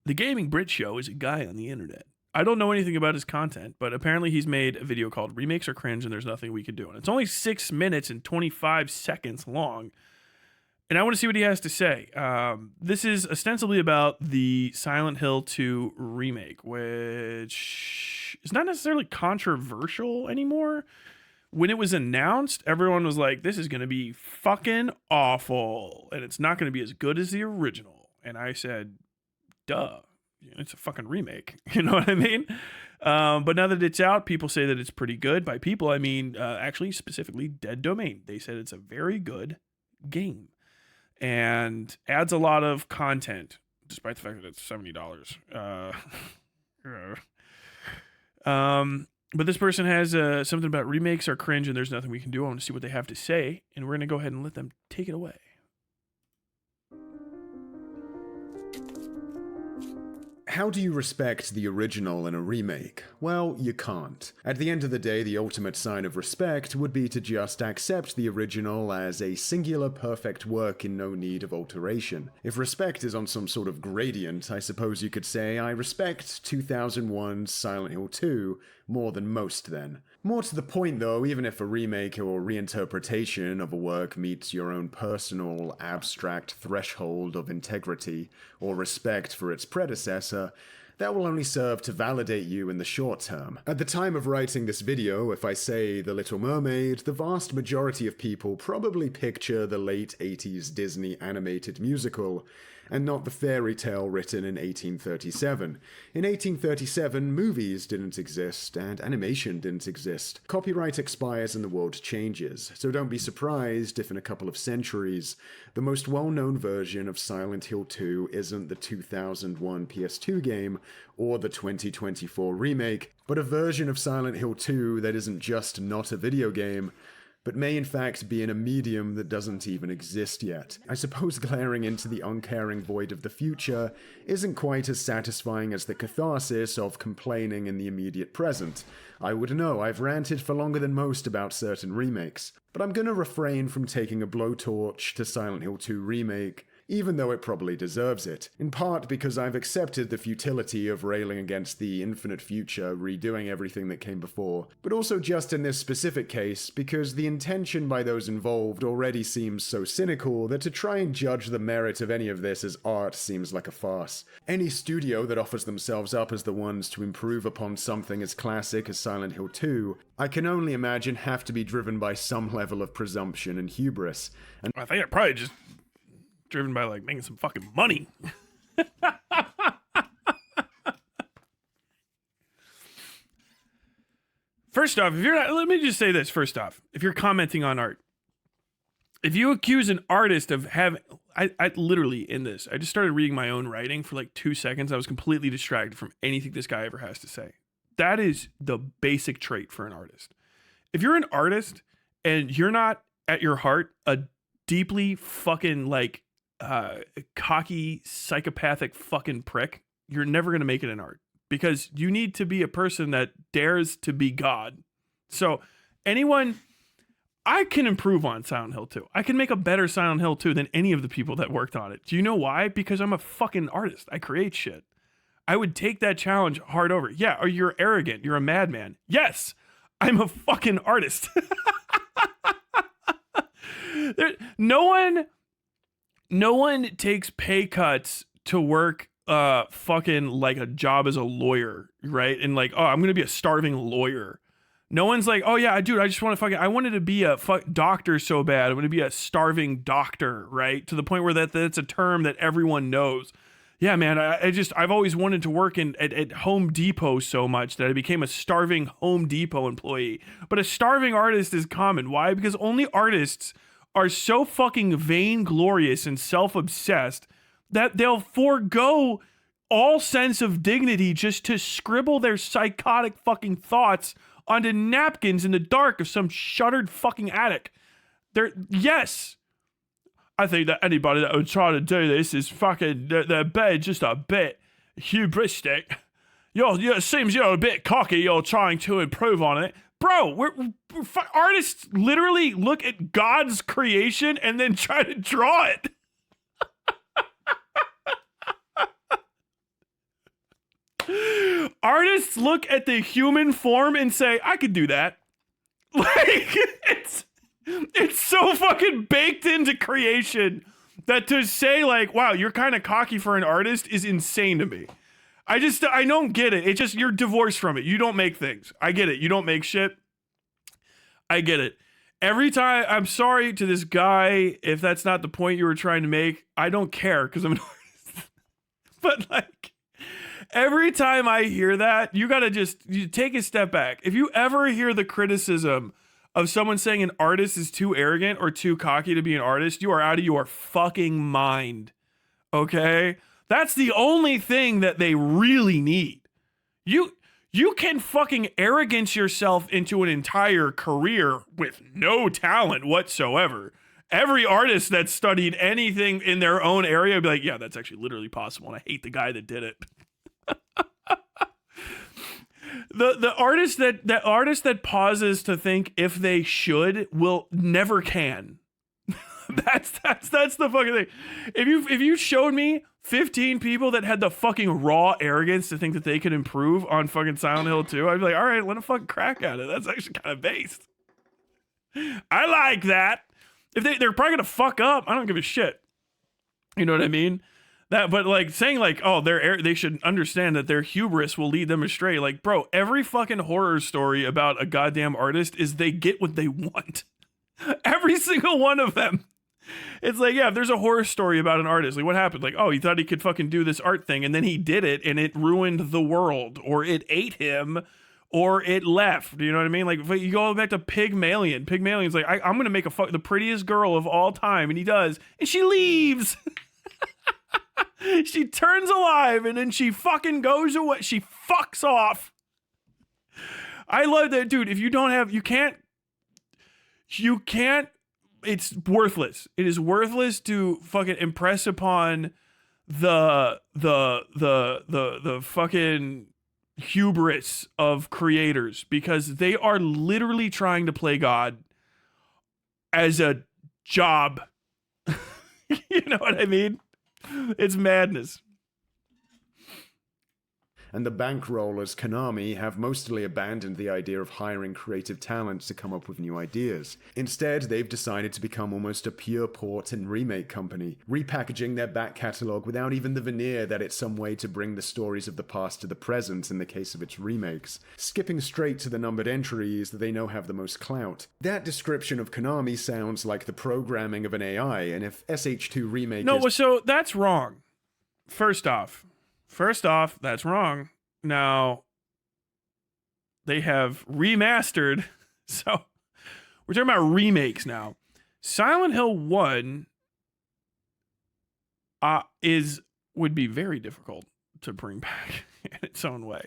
The Gaming Brit Show is a guy on the internet. I don't know anything about his content, but apparently he's made a video called Remakes Are Cringe and There's Nothing We Can Do. And it's only 6 minutes and 25 seconds long. And I want to see what he has to say. This is ostensibly about the Silent Hill 2 remake, which is not necessarily controversial anymore. When it was announced, everyone was like, this is going to be fucking awful. And it's not going to be as good as the original. And I said, duh. It's a fucking remake. You know what I mean? But now that it's out, people say that it's pretty good. By people, I mean, actually, specifically Dead Domain. They said it's a very good game and adds a lot of content, despite the fact that it's $70. But this person has something about remakes are cringe and there's nothing we can do. I want to see what they have to say, and we're going to go ahead and let them take it away. How do you respect the original in a remake? Well, you can't. At the end of the day, the ultimate sign of respect would be to just accept the original as a singular perfect work in no need of alteration. If respect is on some sort of gradient, I suppose you could say I respect 2001's Silent Hill 2 more than most then. More to the point though, even if a remake or reinterpretation of a work meets your own personal, abstract threshold of integrity or respect for its predecessor, that will only serve to validate you in the short term. At the time of writing this video, if I say The Little Mermaid, the vast majority of people probably picture the late 80s Disney animated musical, and not the fairy tale written in 1837. In 1837, movies didn't exist, and animation didn't exist. Copyright expires and the world changes, so don't be surprised if in a couple of centuries, the most well-known version of Silent Hill 2 isn't the 2001 PS2 game or the 2024 remake, but a version of Silent Hill 2 that isn't just not a video game, but may in fact be in a medium that doesn't even exist yet. I suppose glaring into the uncaring void of the future isn't quite as satisfying as the catharsis of complaining in the immediate present. I would know, I've ranted for longer than most about certain remakes, but I'm gonna refrain from taking a blowtorch to Silent Hill 2 Remake, even though it probably deserves it, in part because I've accepted the futility of railing against the infinite future redoing everything that came before, but also just in this specific case because the intention by those involved already seems so cynical that to try and judge the merit of any of this as art seems like a farce. Any studio that offers themselves up as the ones to improve upon something as classic as Silent Hill 2, I can only imagine have to be driven by some level of presumption and hubris. And I think it probably just driven by like making some fucking money. First off, if you're not, let me just say this first off. If you're commenting on art, if you accuse an artist of having, I literally in this, I just started reading my own writing for like 2 seconds. I was completely distracted from anything this guy ever has to say. That is the basic trait for an artist. If you're an artist and you're not at your heart a deeply fucking like cocky, psychopathic fucking prick, you're never going to make it in art because you need to be a person that dares to be God. So anyone, I can improve on Silent Hill 2. I can make a better Silent Hill 2 than any of the people that worked on it. Do you know why? Because I'm a fucking artist. I create shit. I would take that challenge hard over. Yeah, or you're arrogant. You're a madman. Yes, I'm a fucking artist. No one takes pay cuts to work fucking like a job as a lawyer, right? And like, oh, I'm gonna be a starving lawyer. No one's like, oh yeah, dude, I just want to I wanted to be a doctor so bad. I want to be a starving doctor, right? To the point where that's a term that everyone knows. Yeah, man, I've always wanted to work at Home Depot so much that I became a starving Home Depot employee. But a starving artist is common. Why? Because only artists are so fucking vainglorious and self-obsessed that they'll forego all sense of dignity just to scribble their psychotic fucking thoughts onto napkins in the dark of some shuttered fucking attic. Yes, I think that anybody that would try to do this is fucking, they're just a bit hubristic. It seems you're a bit cocky, you're trying to improve on it. Bro, artists literally look at God's creation and then try to draw it. artists look at the human form and say, I could do that. Like, it's so fucking baked into creation that to say like, wow, you're kind of cocky for an artist is insane to me. I don't get it. It's just, you're divorced from it. You don't make things. I get it. You don't make shit. I get it. Every time, I'm sorry to this guy if that's not the point you were trying to make. I don't care because I'm an artist. But like, every time I hear that, you take a step back. If you ever hear the criticism of someone saying an artist is too arrogant or too cocky to be an artist, you are out of your fucking mind. Okay? That's the only thing that they really need. You can fucking arrogance yourself into an entire career with no talent whatsoever. Every artist that's studied anything in their own area would be like, yeah, that's actually literally possible, and I hate the guy that did it. The artist that pauses to think if they should will never can. That's the fucking thing. If you showed me 15 people that had the fucking raw arrogance to think that they could improve on fucking Silent Hill 2, I'd be like, all right, let a fucking crack at it. That's actually kind of based. I like that. If they're probably gonna fuck up, I don't give a shit. You know what I mean? But like saying like, oh, they should understand that their hubris will lead them astray. Like, bro, every fucking horror story about a goddamn artist is they get what they want. Every single one of them. It's like, yeah, if there's a horror story about an artist, like what happened? Like, oh, he thought he could fucking do this art thing and then he did it and it ruined the world, or it ate him, or it left. You know what I mean? Like, you go back to Pygmalion. Pygmalion's like, I'm going to make the prettiest girl of all time. And he does. And she leaves. She turns alive and then she fucking goes away. She fucks off. I love that, dude. If you don't have, you can't, it's worthless. It is worthless to fucking impress upon the fucking hubris of creators, because they are literally trying to play God as a job. You know what I mean? It's madness. And the bankrollers Konami have mostly abandoned the idea of hiring creative talent to come up with new ideas. Instead, they've decided to become almost a pure port and remake company, repackaging their back catalogue without even the veneer that it's some way to bring the stories of the past to the present in the case of its remakes, skipping straight to the numbered entries that they know have the most clout. That description of Konami sounds like the programming of an AI, and if SH2 Remake so that's wrong. First off, that's wrong. Now, they have remastered. So, we're talking about remakes now. Silent Hill 1 would be very difficult to bring back in its own way.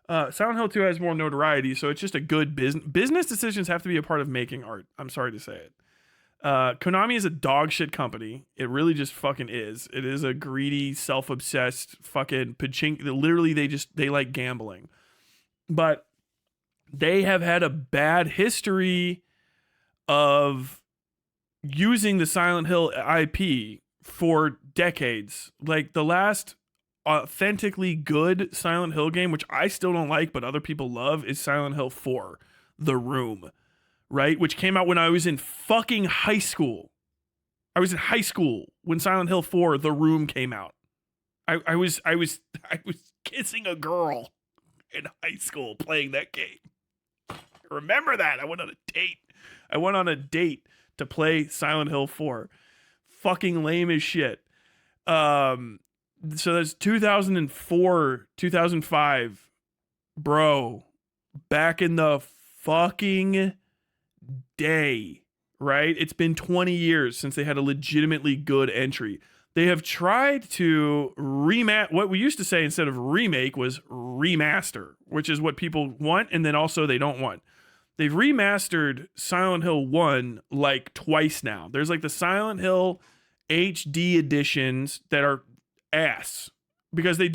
Silent Hill 2 has more notoriety, so it's just a good business. Business decisions have to be a part of making art. I'm sorry to say it. Konami is a dog shit company. It really just fucking is. It is a greedy, self-obsessed fucking literally they like gambling. But they have had a bad history of using the Silent Hill IP for decades. Like the last authentically good Silent Hill game, which I still don't like but other people love, is Silent Hill 4, The Room. Right? Which came out when I was in fucking high school. I was in high school when Silent Hill 4, The Room came out. I was kissing a girl in high school playing that game. Remember that? I went on a date to play Silent Hill 4. Fucking lame as shit. So that's 2004, 2005. Bro, back in the fucking day, right? It's been 20 years since they had a legitimately good entry. They have tried to what we used to say instead of remake was remaster, which is what people want, and then also they don't want. They've remastered Silent Hill 1 like twice now. There's like the Silent Hill HD editions that are ass, because they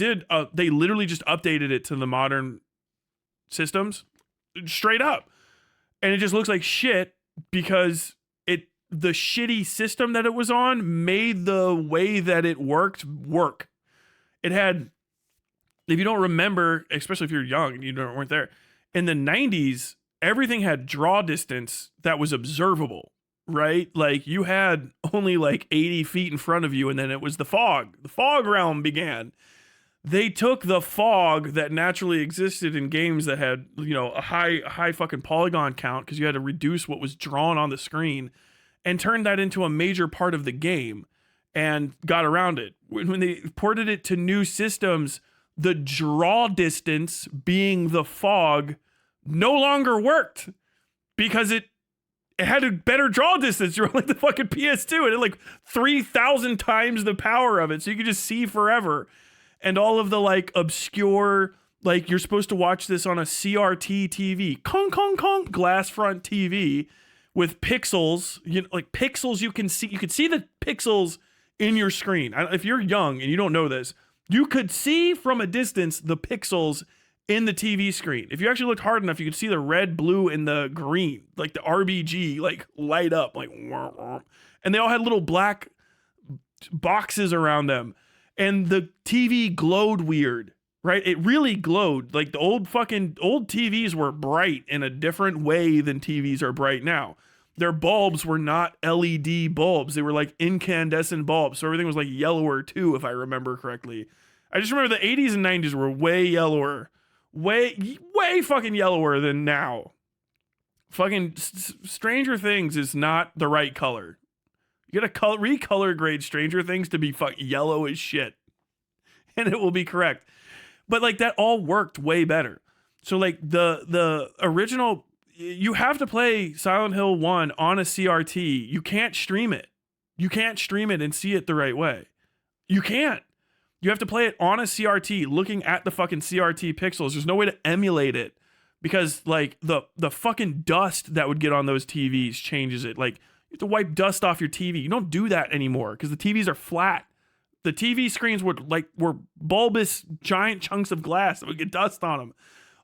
literally just updated it to the modern systems straight up. And it just looks like shit because the shitty system that it was on made the way that it work. It had if you don't remember, especially if you're young and weren't there, in the 90s, everything had draw distance that was observable, right? Like you had only like 80 feet in front of you, and then it was the fog. The fog realm began. They took the fog that naturally existed in games that had, a high fucking polygon count because you had to reduce what was drawn on the screen, and turned that into a major part of the game and got around it. When they ported it to new systems, the draw distance being the fog no longer worked because it had a better draw distance. You're like the fucking PS2. It had like 3,000 times the power of it. So you could just see forever. And all of the like obscure, like you're supposed to watch this on a CRT TV, glass front TV with pixels, like pixels you can see the pixels in your screen. If you're young and you don't know this, you could see from a distance the pixels in the TV screen. If you actually looked hard enough, you could see the red, blue, and the green, like the RBG, like light up, like, and they all had little black boxes around them. And the TV glowed weird, right? It really glowed. Like the old TVs were bright in a different way than TVs are bright now. Their bulbs were not LED bulbs. They were like incandescent bulbs. So everything was like yellower too, if I remember correctly. I just remember the 80s and 90s were way yellower. Way fucking yellower than now. Fucking Stranger Things is not the right color. You gotta recolor grade Stranger Things to be yellow as shit. And it will be correct. But like that all worked way better. So like the original, you have to play Silent Hill 1 on a CRT. You can't stream it. You can't stream it and see it the right way. You can't. You have to play it on a CRT, looking at the fucking CRT pixels. There's no way to emulate it because like the fucking dust that would get on those TVs changes it. Like you have to wipe dust off your TV. You don't do that anymore because the TVs are flat. The TV screens were bulbous giant chunks of glass that would get dust on them.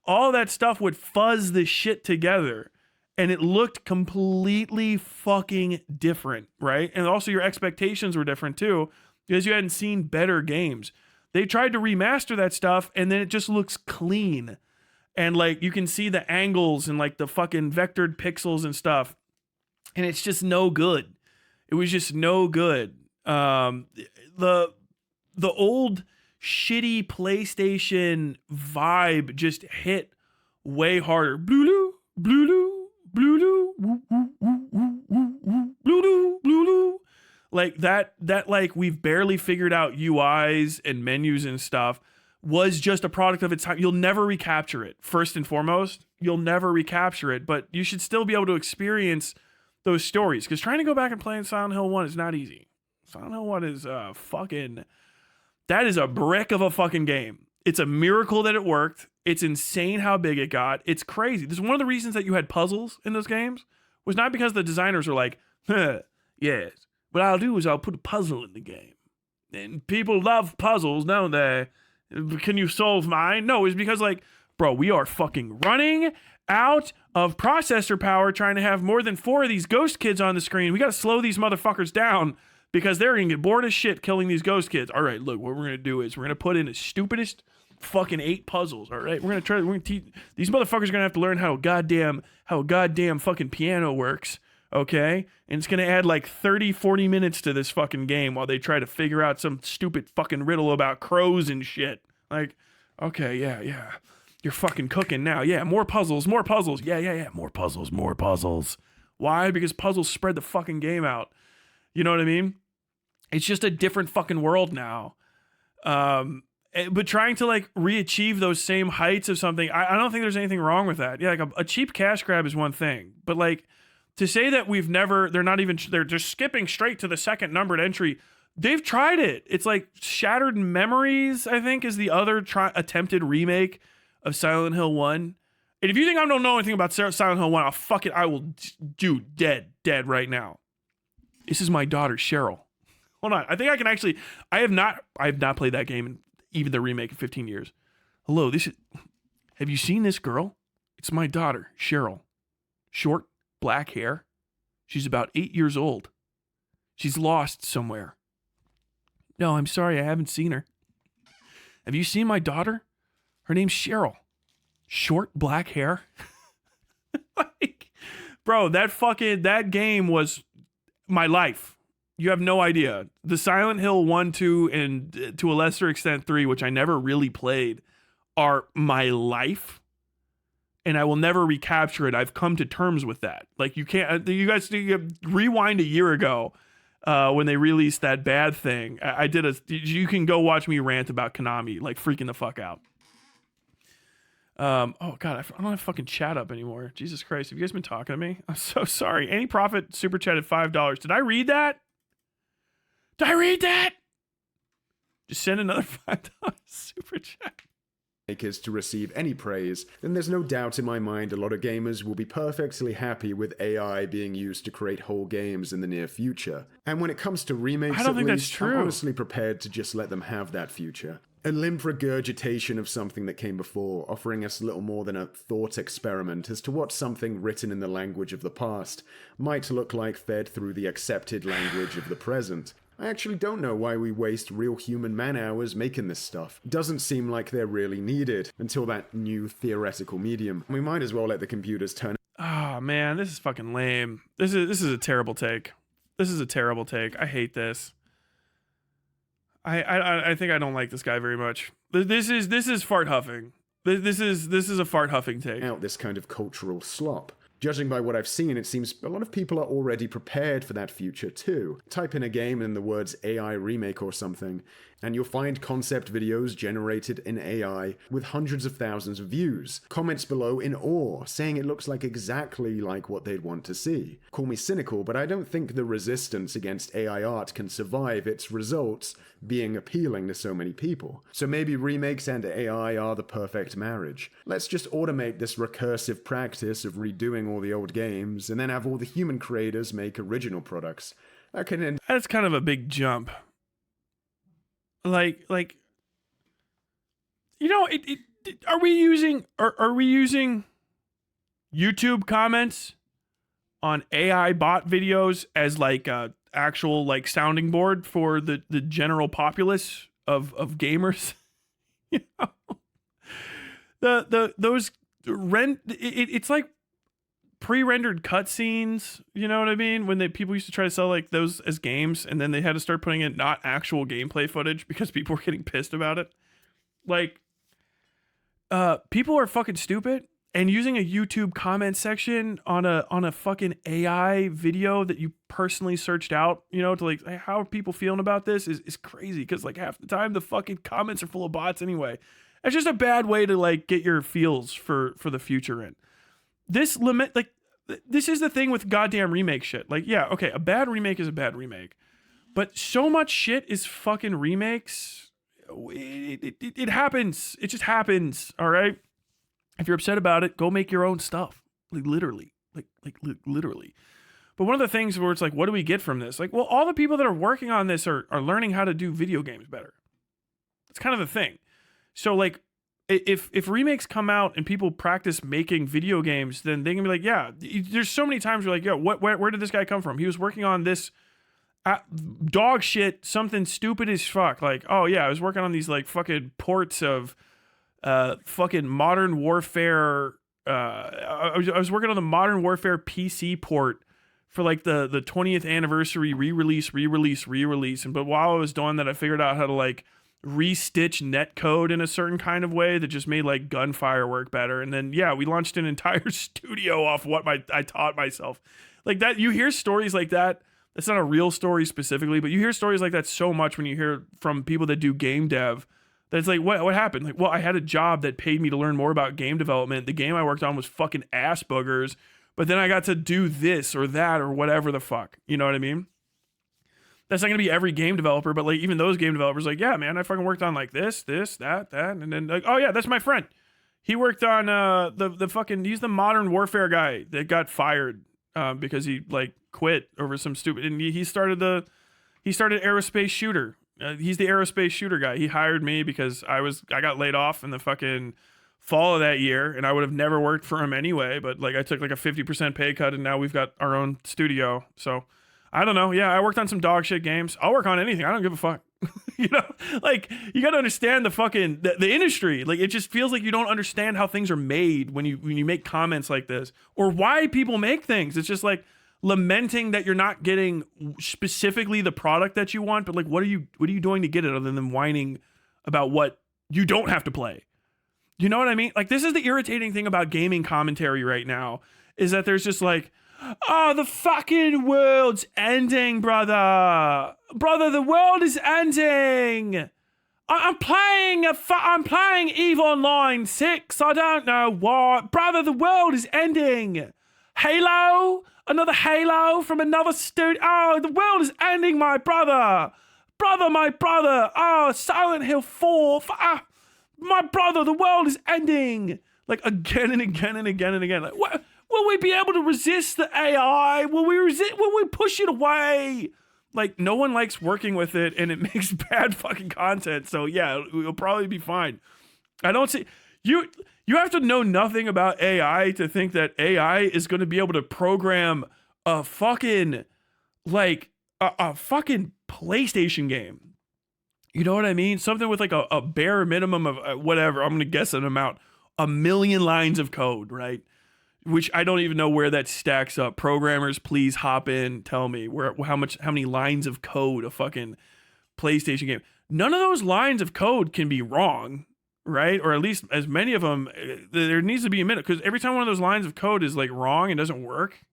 All that stuff would fuzz the shit together and it looked completely fucking different, right? And also your expectations were different too because you hadn't seen better games. They tried to remaster that stuff and then it just looks clean. And like you can see the angles and like the fucking vectored pixels and stuff. And it's just no good. It was just no good. The old shitty PlayStation vibe just hit way harder. Blue, blue, blue, blue, blue. Like that like we've barely figured out UIs and menus and stuff was just a product of its time. You'll never recapture it. First and foremost, you'll never recapture it, but you should still be able to experience those stories because trying to go back and play in Silent Hill 1 is not easy. Silent Hill 1 is that is a brick of a fucking game. It's a miracle that it worked. It's insane how big it got. It's crazy. This is one of the reasons that you had puzzles in those games was not because the designers were like, yes, what I'll do is I'll put a puzzle in the game. And people love puzzles, don't they? Can you solve mine? No, it's because like, bro, we are fucking running out of processor power trying to have more than 4 of these ghost kids on the screen. We got to slow these motherfuckers down because they're going to get bored as shit killing these ghost kids. All right, look, what we're going to do is we're going to put in the stupidest fucking 8 puzzles. All right, we're going to teach these motherfuckers are going to have to learn how a goddamn fucking piano works. Okay. And it's going to add like 30-40 minutes to this fucking game while they try to figure out some stupid fucking riddle about crows and shit. Like, okay, yeah. You're fucking cooking now. Yeah, more puzzles. Yeah. More puzzles. Why? Because puzzles spread the fucking game out. You know what I mean? It's just a different fucking world now. But trying to like re-achieve those same heights of something, I don't think there's anything wrong with that. Yeah, like a cheap cash grab is one thing. But like to say that they're just skipping straight to the second numbered entry. They've tried it. It's like Shattered Memories, I think, is the other attempted remake of Silent Hill 1. And if you think I don't know anything about Silent Hill 1, I will do dead right now. This is my daughter, Cheryl. Hold on. I think I can actually, I have not played that game in even the remake in 15 years. Hello, have you seen this girl? It's my daughter, Cheryl. Short, black hair. She's about 8 years old. She's lost somewhere. No, I'm sorry, I haven't seen her. Have you seen my daughter? Her name's Cheryl. Short black hair. Like, bro, that game was my life. You have no idea. The Silent Hill 1, 2, and to a lesser extent 3, which I never really played, are my life. And I will never recapture it. I've come to terms with that. Like, you can't, you guys rewind a year ago when they released that bad thing. You can go watch me rant about Konami, like freaking the fuck out. Oh God, I don't have fucking chat up anymore. Jesus Christ. Have you guys been talking to me? I'm so sorry. Any Profit super chatted $5. Did I read that? Just send another $5 super chat. Is to receive any praise, then there's no doubt in my mind a lot of gamers will be perfectly happy with AI being used to create whole games in the near future. And when it comes to remakes, I don't think that's I'm true. honestly prepared to just let them have that future. A limp regurgitation of something that came before, offering us little more than a thought experiment as to what something written in the language of the past might look like fed through the accepted language of the present. I actually don't know why we waste real human man-hours making this stuff. Doesn't seem like they're really needed until that new theoretical medium. We might as well let the computers turn. Oh man, this is fucking lame. This is a terrible take. I hate this. I think I don't like this guy very much. This is fart huffing. This is a fart huffing take. Out this kind of cultural slop. Judging by what I've seen, it seems a lot of people are already prepared for that future too. Type in a game and the words AI remake or something, and you'll find concept videos generated in AI with hundreds of thousands of views. Comments below in awe, saying it looks like exactly like what they'd want to see. Call me cynical, but I don't think the resistance against AI art can survive its results being appealing to so many people. So maybe remakes and AI are the perfect marriage. Let's just automate this recursive practice of redoing all the old games, and then have all the human creators make original products. That can end. That's kind of a big jump. Like, you know, are we using YouTube comments on AI bot videos as like a actual like sounding board for the general populace of gamers? You know, it's like pre-rendered cutscenes, you know what I mean? When people used to try to sell like those as games, and then they had to start putting in not actual gameplay footage because people were getting pissed about it. Like, people are fucking stupid, and using a YouTube comment section on a fucking AI video that you personally searched out, you know, to like, hey, how are people feeling about this is crazy, because like half the time the fucking comments are full of bots anyway. It's just a bad way to like get your feels for the future in. This is the thing with goddamn remake shit. Like, yeah, okay, a bad remake is a bad remake, but so much shit is fucking remakes. It happens. It just happens. All right. If you're upset about it, go make your own stuff. Like literally. But one of the things where it's like, what do we get from this? Like, well, all the people that are working on this are learning how to do video games better. It's kind of the thing. So like, if remakes come out and people practice making video games, then they can be like, yeah, there's so many times you're like, yo, where did this guy come from? He was working on this dog shit, something stupid as fuck. Like, oh yeah, I was working on these like fucking ports of fucking Modern Warfare. I was working on the Modern Warfare PC port for like the 20th anniversary re-release. But while I was doing that, I figured out how to like restitch netcode in a certain kind of way that just made like gunfire work better. And then yeah, we launched an entire studio off what I taught myself. Like that, you hear stories like that. That's not a real story specifically, but you hear stories like that so much when you hear from people that do game dev. That it's like, what happened? Like, well, I had a job that paid me to learn more about game development. The game I worked on was fucking ass boogers, but then I got to do this or that or whatever the fuck. You know what I mean? That's not gonna be every game developer, but like even those game developers, like, yeah, man, I fucking worked on like this, that, and then like, oh yeah, that's my friend. He worked on the fucking, he's the Modern Warfare guy that got fired because he like quit over some stupid, and he started aerospace shooter. He's the aerospace shooter guy. He hired me because I got laid off in the fucking fall of that year, and I would have never worked for him anyway. But like I took like a 50% pay cut, and now we've got our own studio. So I don't know. Yeah, I worked on some dog shit games. I'll work on anything. I don't give a fuck. You know, like you got to understand the industry. Like it just feels like you don't understand how things are made when you make comments like this, or why people make things. It's just like lamenting that you're not getting specifically the product that you want, but like what are you doing to get it other than whining about what you don't have to play? You know what I mean? Like this is the irritating thing about gaming commentary right now, is that there's just like, oh, the fucking world's ending, brother. Brother, the world is ending. I'm playing EVE Online 6. I don't know what. Brother, the world is ending. Halo? Another Halo from another studio. Oh, the world is ending, my brother. Brother, my brother. Oh, Silent Hill 4. My brother, the world is ending. Like again and again and again and again. Like, what? Will we be able to resist the AI? Will we push it away? Like, no one likes working with it, and it makes bad fucking content. So yeah, it'll probably be fine. I don't see you have to know nothing about AI to think that AI is going to be able to program a fucking like a fucking PlayStation game. You know what I mean? Something with like a bare minimum of whatever. I'm going to guess an amount, 1 million lines of code, right? Which I don't even know where that stacks up. Programmers, please hop in. Tell me how many lines of code a fucking PlayStation game. None of those lines of code can be wrong, right? Or at least as many of them. There needs to be a minute, because every time one of those lines of code is like wrong and doesn't work,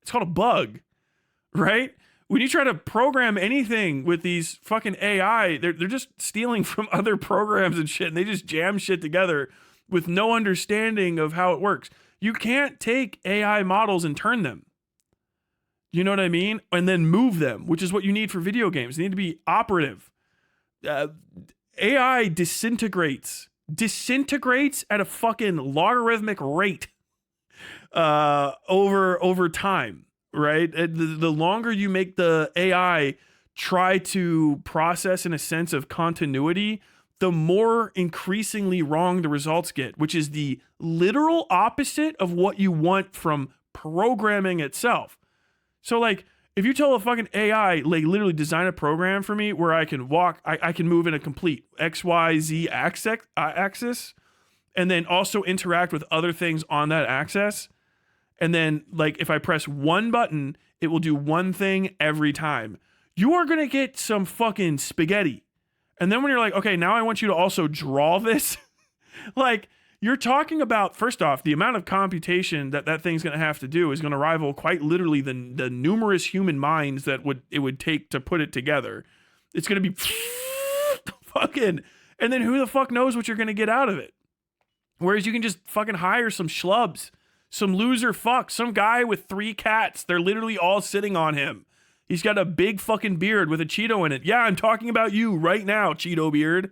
it's called a bug, right? When you try to program anything with these fucking AI, they're just stealing from other programs and shit, and they just jam shit together with no understanding of how it works. You can't take AI models and turn them. You know what I mean? And then move them, which is what you need for video games. They need to be operative. AI disintegrates at a fucking logarithmic rate over time, right? The longer you make the AI try to process in a sense of continuity, the more increasingly wrong the results get, which is the literal opposite of what you want from programming itself. So like, if you tell a fucking AI, like literally design a program for me where I can walk, I can move in a complete X, Y, Z axis, and then also interact with other things on that axis. And then like, if I press one button, it will do one thing every time. You are going to get some fucking spaghetti. And then when you're like, okay, now I want you to also draw this, like you're talking about, first off, the amount of computation that thing's going to have to do is going to rival quite literally the numerous human minds that it would take to put it together. It's going to be fucking, and then who the fuck knows what you're going to get out of it? Whereas you can just fucking hire some schlubs, some loser fucks, some guy with 3 cats. They're literally all sitting on him. He's got a big fucking beard with a Cheeto in it. Yeah, I'm talking about you right now, Cheeto beard.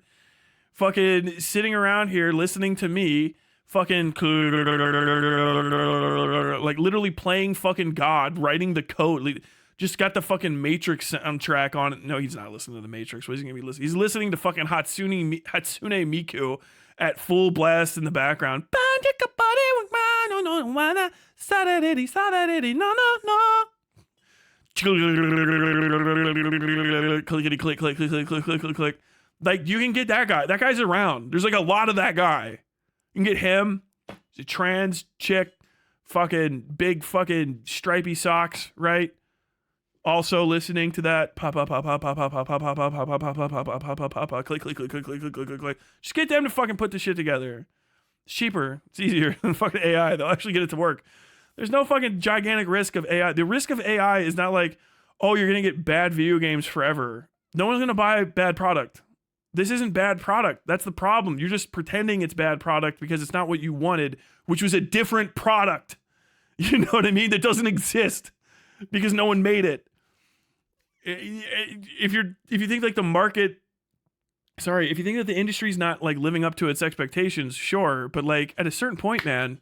Fucking sitting around here listening to me fucking like literally playing fucking God, writing the code. Just got the fucking Matrix soundtrack on it. No, he's not listening to the Matrix. What is he gonna be listening? He's listening to fucking Hatsune Miku at full blast in the background. Clickety click, click, click, click, click, click, click, click. Like, you can get that guy. That guy's around. There's like a lot of that guy. You can get him. He's a trans chick, fucking big fucking stripy socks, right? Also listening to that pop pop pop pop pop pop pop pop pop pop pop pop pop pop pop pop pop click click click click click click click click. Just get them to fucking put this shit together. It's cheaper. It's easier than fucking AI. They'll actually get it to work. There's no fucking gigantic risk of AI. The risk of AI is not like, oh, you're gonna get bad video games forever. No one's gonna buy a bad product. This isn't bad product. That's the problem. You're just pretending it's bad product because it's not what you wanted, which was a different product. You know what I mean? That doesn't exist because no one made it. If you think like the market, if you think that the industry's not like living up to its expectations, sure, but like at a certain point, man,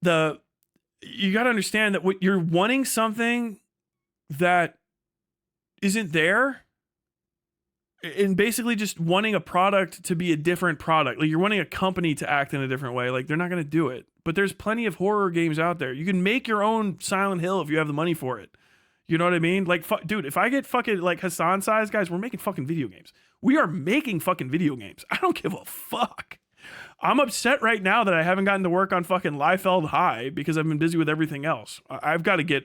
you got to understand that what you're wanting something that isn't there, and basically just wanting a product to be a different product. Like you're wanting a company to act in a different way. Like they're not going to do it. But there's plenty of horror games out there. You can make your own Silent Hill if you have the money for it. You know what I mean? Like, dude, if I get fucking like Hassan size, guys, we're making fucking video games. We are making fucking video games. I don't give a fuck. I'm upset right now that I haven't gotten to work on fucking Liefeld High because I've been busy with everything else. I've got to get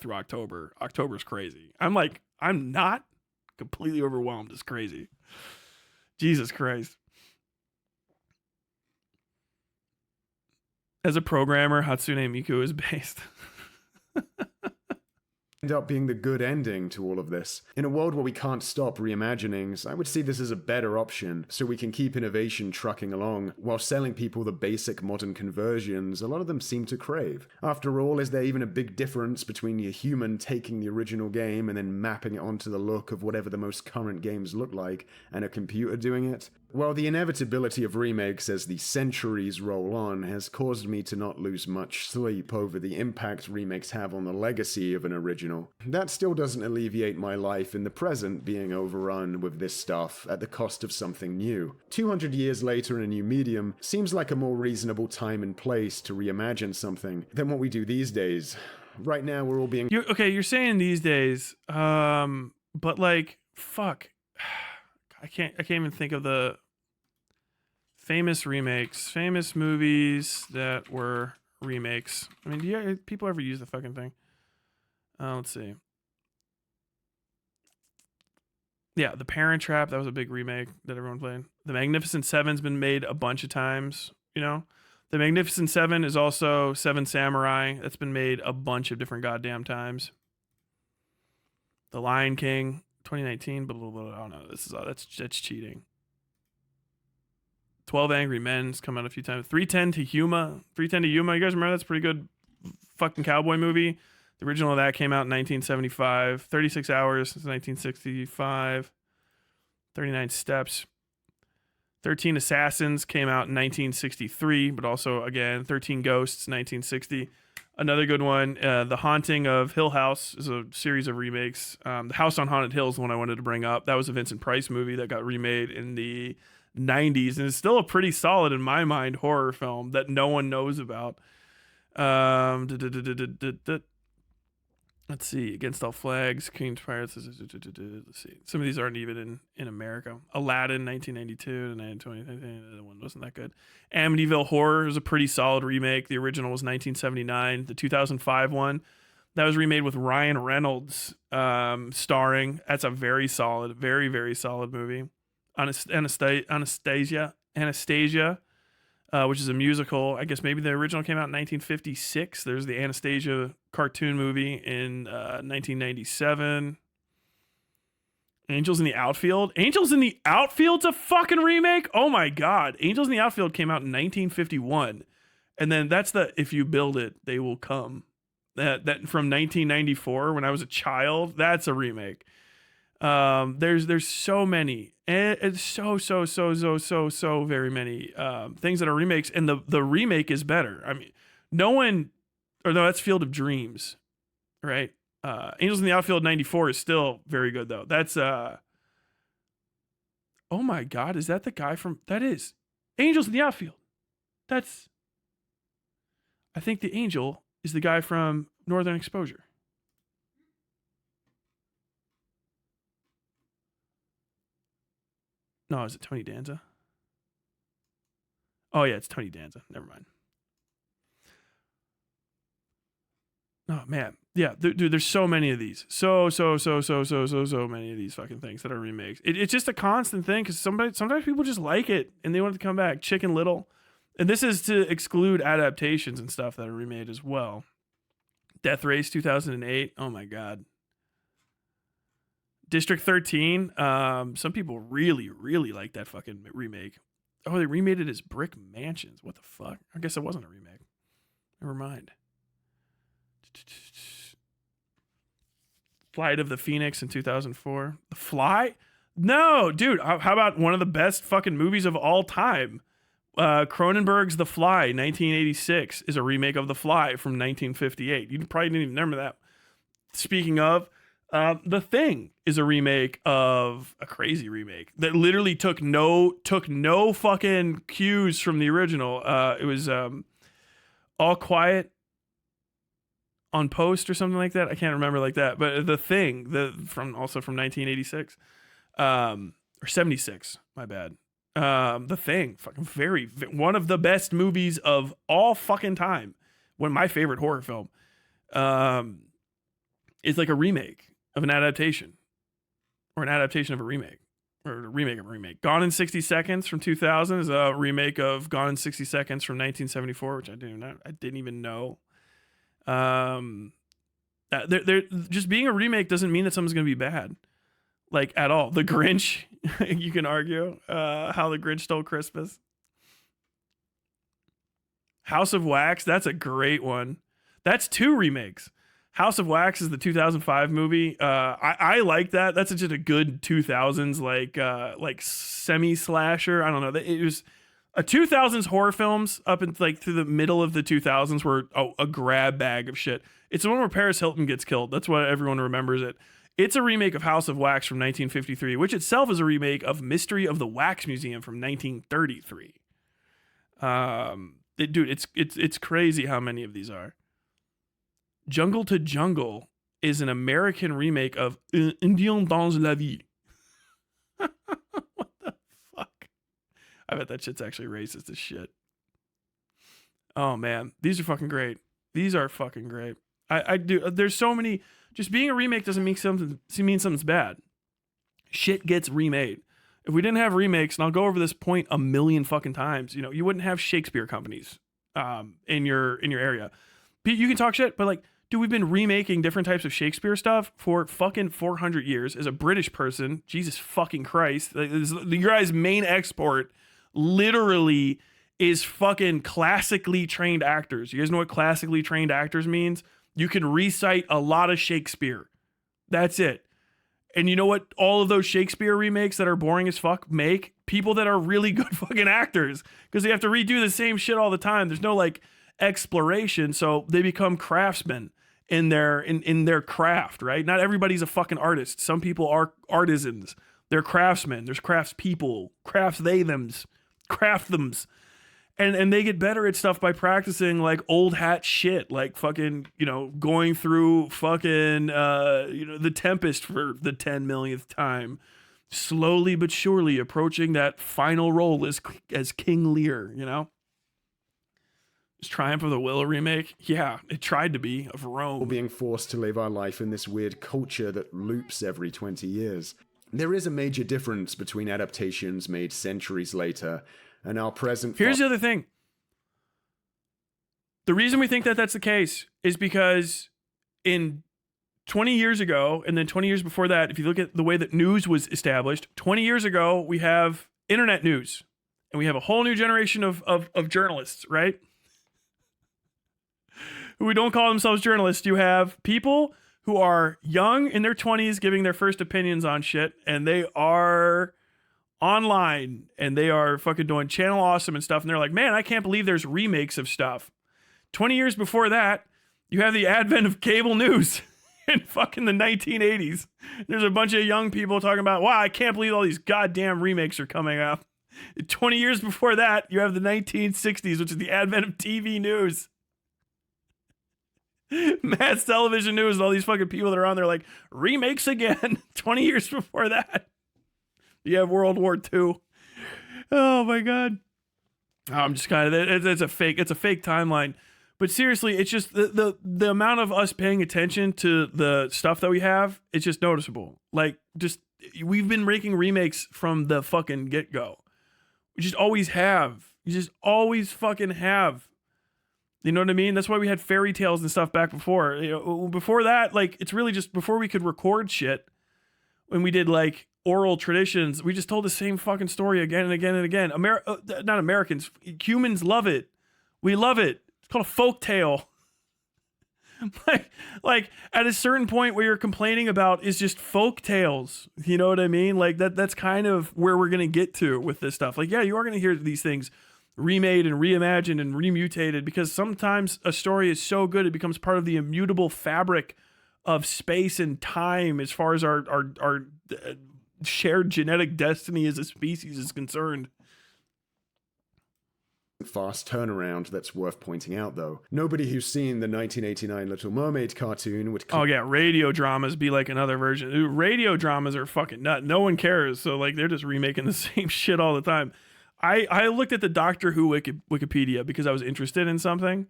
through October. October's crazy. I'm not completely overwhelmed. It's crazy. Jesus Christ. As a programmer, Hatsune Miku is based. End up being the good ending to all of this. In a world where we can't stop reimaginings, I would see this as a better option, so we can keep innovation trucking along, while selling people the basic modern conversions a lot of them seem to crave. After all, is there even a big difference between a human taking the original game and then mapping it onto the look of whatever the most current games look like, and a computer doing it? Well, the inevitability of remakes as the centuries roll on has caused me to not lose much sleep over the impact remakes have on the legacy of an original. That still doesn't alleviate my life in the present being overrun with this stuff at the cost of something new. 200 years later in a new medium seems like a more reasonable time and place to reimagine something than what we do these days. Right now, we're all being... You're saying these days, but like, fuck. I can't even think of the famous remakes, famous movies that were remakes. I mean, do people ever use the fucking thing? Let's see. Yeah, The Parent Trap, that was a big remake that everyone played. The Magnificent Seven's been made a bunch of times, you know? The Magnificent Seven is also Seven Samurai. That's been made a bunch of different goddamn times. The Lion King, 2019, but I don't know. That's cheating. 12 Angry Men's come out a few times. 310 to Yuma. 310 to Yuma. You guys remember that's a pretty good fucking cowboy movie. The original of that came out in 1975. 36 Hours since 1965. 39 Steps. 13 Assassins came out in 1963, but also, again, 13 Ghosts, 1960. Another good one, The Haunting of Hill House is a series of remakes. The House on Haunted Hill is the one I wanted to bring up. That was a Vincent Price movie that got remade in the 90s, and it's still a pretty solid, in my mind, horror film that no one knows about. Let's see, Against All Flags, Queen's Pirates. Let's see, some of these aren't even in America. Aladdin, 1992 to 1920. The one wasn't that good. Amityville Horror is a pretty solid remake. The original was 1979. The 2005 one that was remade with Ryan Reynolds starring. That's a very solid, very very solid movie. Anastasia, which is a musical. I guess maybe the original came out in 1956. There's the Anastasia cartoon movie in 1997. Angels in the Outfield. Angels in the Outfield's a fucking remake? Oh my god. Angels in the Outfield came out in 1951. And then that's the If You Build It, They Will Come. That from 1994 when I was a child. That's a remake. There's so many. It's so very many things that are remakes, and the remake is better. I mean, that's Field of Dreams, right? Angels in the Outfield 94 is still very good though. That's oh my god, is that the guy from that is Angels in the Outfield? I think the angel is the guy from Northern Exposure. No, is it Tony Danza? Oh yeah, it's Tony Danza. Never mind. Oh man, yeah, dude. There's so many of these. So many of these fucking things that are remakes. It's just a constant thing because sometimes people just like it and they want it to come back. Chicken Little, and this is to exclude adaptations and stuff that are remade as well. Death Race 2008. Oh my god. District 13. Some people really like that fucking remake. Oh, they remade it as Brick Mansions. What the fuck? I guess it wasn't a remake. Never mind. Flight of the Phoenix in 2004. The Fly? No, dude. How about one of the best fucking movies of all time? Cronenberg's The Fly, 1986, is a remake of The Fly from 1958. You probably didn't even remember that. Speaking of, The Thing is a remake of a crazy remake that literally took no fucking cues from the original. It was All Quiet on Post or something like that. I can't remember like that, but The Thing, from 1986, or 76. My bad. The Thing, fucking one of the best movies of all fucking time. One of my favorite horror film. It's like a remake of an adaptation, or an adaptation of a remake, or a remake of a remake. Gone in 60 Seconds from 2000 is a remake of Gone in 60 Seconds from 1974, which I didn't even know. They're just being a remake doesn't mean that something's gonna be bad, like at all. The Grinch, you can argue how the Grinch Stole Christmas. House of Wax, that's a great one. That's 2 remakes. House of Wax is the 2005 movie. I like that. That's just a good 2000s like semi slasher. I don't know. It was a 2000s horror films up in like through the middle of the 2000s were a grab bag of shit. It's the one where Paris Hilton gets killed. That's why everyone remembers it. It's a remake of House of Wax from 1953, which itself is a remake of Mystery of the Wax Museum from 1933. Dude, it's crazy how many of these are. Jungle to Jungle is an American remake of Indien dans la ville. What the fuck? I bet that shit's actually racist as shit. Oh man, these are fucking great. These are fucking great. I do. There's so many. Just being a remake doesn't mean something's bad. Shit gets remade. If we didn't have remakes, and I'll go over this point a million fucking times, you wouldn't have Shakespeare companies in your area. You can talk shit, but like, dude, we've been remaking different types of Shakespeare stuff for fucking 400 years. As a British person, Jesus fucking Christ, your guys' main export literally is fucking classically trained actors. You guys know what classically trained actors means? You can recite a lot of Shakespeare. That's it. And you know what all of those Shakespeare remakes that are boring as fuck make? People that are really good fucking actors, because they have to redo the same shit all the time. There's no like exploration, so they become craftsmen in their craft, right? Not everybody's a fucking artist. Some people are artisans. They're craftsmen. There's craftspeople, craft-thems. And they get better at stuff by practicing like old hat shit, like fucking, going through fucking, The Tempest for the 10 millionth time, slowly but surely approaching that final role as King Lear, Is Triumph of the Will remake? Yeah, it tried to be, of Rome. We're being forced to live our life in this weird culture that loops every 20 years. There is a major difference between adaptations made centuries later and our present... Here's the other thing. The reason we think that that's the case is because in 20 years ago, and then 20 years before that, if you look at the way that news was established, 20 years ago, we have internet news. And we have a whole new generation of journalists, right? Who don't call themselves journalists. You have people who are young in their 20s giving their first opinions on shit, and they are online and they are fucking doing Channel Awesome and stuff, and they're like, man, I can't believe there's remakes of stuff. 20 years before that, you have the advent of cable news in fucking the 1980s. There's a bunch of young people talking about, wow, I can't believe all these goddamn remakes are coming up. 20 years before that, you have the 1960s, which is the advent of TV news. Mass television news and all these fucking people that are on there like, remakes again. 20 years before that, you have World War II. Oh my God. I'm just kind of, it's a fake timeline. But seriously, it's just the amount of us paying attention to the stuff that we have, it's just noticeable. Like, just, we've been making remakes from the fucking get-go. We just always have. You just always fucking have. You know what I mean? That's why we had fairy tales and stuff back before. Before that, like, it's really just before we could record shit, when we did like oral traditions, we just told the same fucking story again and again and again. Not Americans, humans love it. We love it. It's called a folk tale. like at a certain point, what you're complaining about is just folk tales. You know what I mean? Like that's kind of where we're gonna get to with this stuff. Like, yeah, you are gonna hear these things remade and reimagined and remutated, because sometimes a story is so good it becomes part of the immutable fabric of space and time as far as our shared genetic destiny as a species is concerned. fast turnaround that's worth pointing out, though. Nobody who's seen the 1989 Little Mermaid cartoon would... Oh yeah, radio dramas be like another version. Dude, radio dramas are fucking nuts. No one cares, so like they're just remaking the same shit all the time. I looked at the Doctor Who Wikipedia because I was interested in something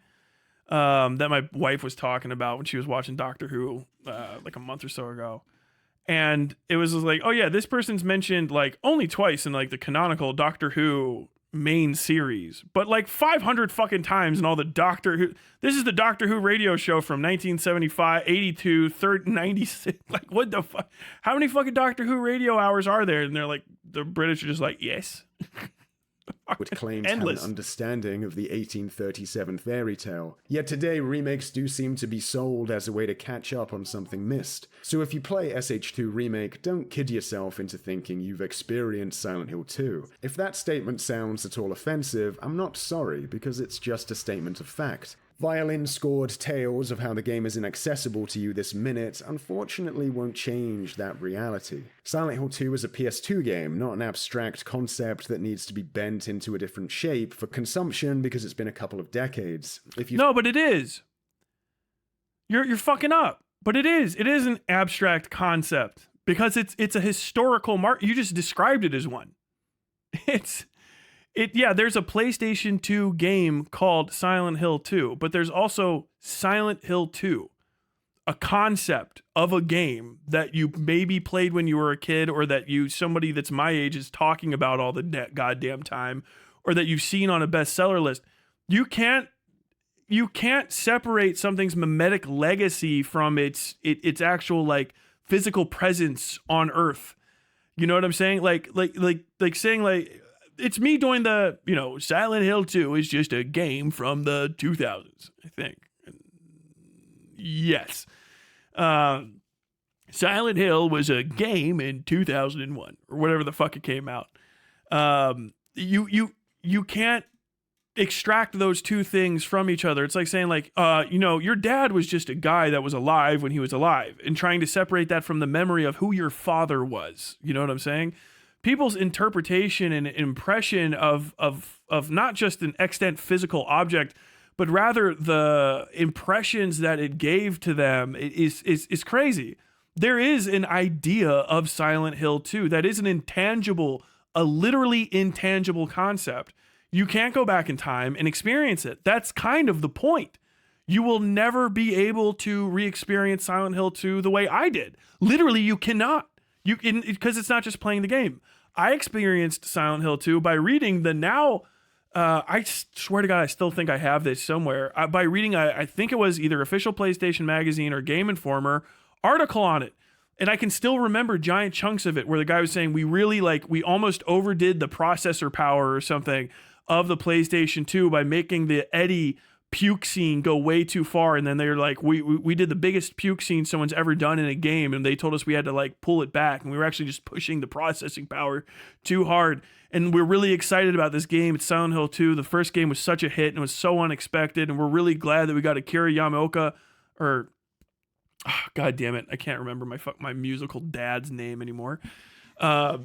that my wife was talking about when she was watching Doctor Who like a month or so ago. And it was like, oh yeah, this person's mentioned like only twice in like the canonical Doctor Who main series, but like 500 fucking times in all the Doctor Who. This is the Doctor Who radio show from 1975, 82, 30, 96. Like, what the fuck? How many fucking Doctor Who radio hours are there? And they're like, the British are just like, yes. would claim to Endless. have an understanding of the 1837 fairy tale. Yet today, remakes do seem to be sold as a way to catch up on something missed. So if you play SH2 Remake, don't kid yourself into thinking you've experienced Silent Hill 2. If that statement sounds at all offensive, I'm not sorry, because it's just a statement of fact. Violin-scored tales of how the game is inaccessible to you this minute unfortunately won't change that reality. Silent Hill 2 is a PS2 game, not an abstract concept that needs to be bent into a different shape for consumption because it's been a couple of decades. No, but it is. You're fucking up. But it is. It is an abstract concept because it's a historical mark. You just described it as one. Yeah, there's a PlayStation 2 game called Silent Hill 2, but there's also Silent Hill 2, a concept of a game that you maybe played when you were a kid, or that somebody that's my age is talking about all the goddamn time, or that you've seen on a bestseller list. You can't separate something's mimetic legacy from its actual like physical presence on Earth. You know what I'm saying? Like saying like, it's me doing the, Silent Hill 2 is just a game from the 2000s, I think. Yes. Silent Hill was a game in 2001 or whatever the fuck it came out. You can't extract those two things from each other. It's like saying like, your dad was just a guy that was alive when he was alive, and trying to separate that from the memory of who your father was. You know what I'm saying? People's interpretation and impression of not just an extant physical object, but rather the impressions that it gave to them is crazy. There is an idea of Silent Hill 2 that is a literally intangible concept. You can't go back in time and experience it. That's kind of the point. You will never be able to re-experience Silent Hill 2 the way I did. Literally, you cannot. Because it's not just playing the game. I experienced Silent Hill 2 by reading the now, I swear to God, I still think I have this somewhere, by reading, I think it was either Official PlayStation Magazine or Game Informer article on it. And I can still remember giant chunks of it where the guy was saying we almost overdid the processor power or something of the PlayStation 2 by making the Eddie puke scene go way too far, and then they're like, we did the biggest puke scene someone's ever done in a game, and they told us we had to like pull it back, and we were actually just pushing the processing power too hard, and we're really excited about this game. It's Silent Hill 2. The first game was such a hit and it was so unexpected, and we're really glad that we got Akira Yamaoka, or god damn it, I can't remember my musical dad's name anymore, but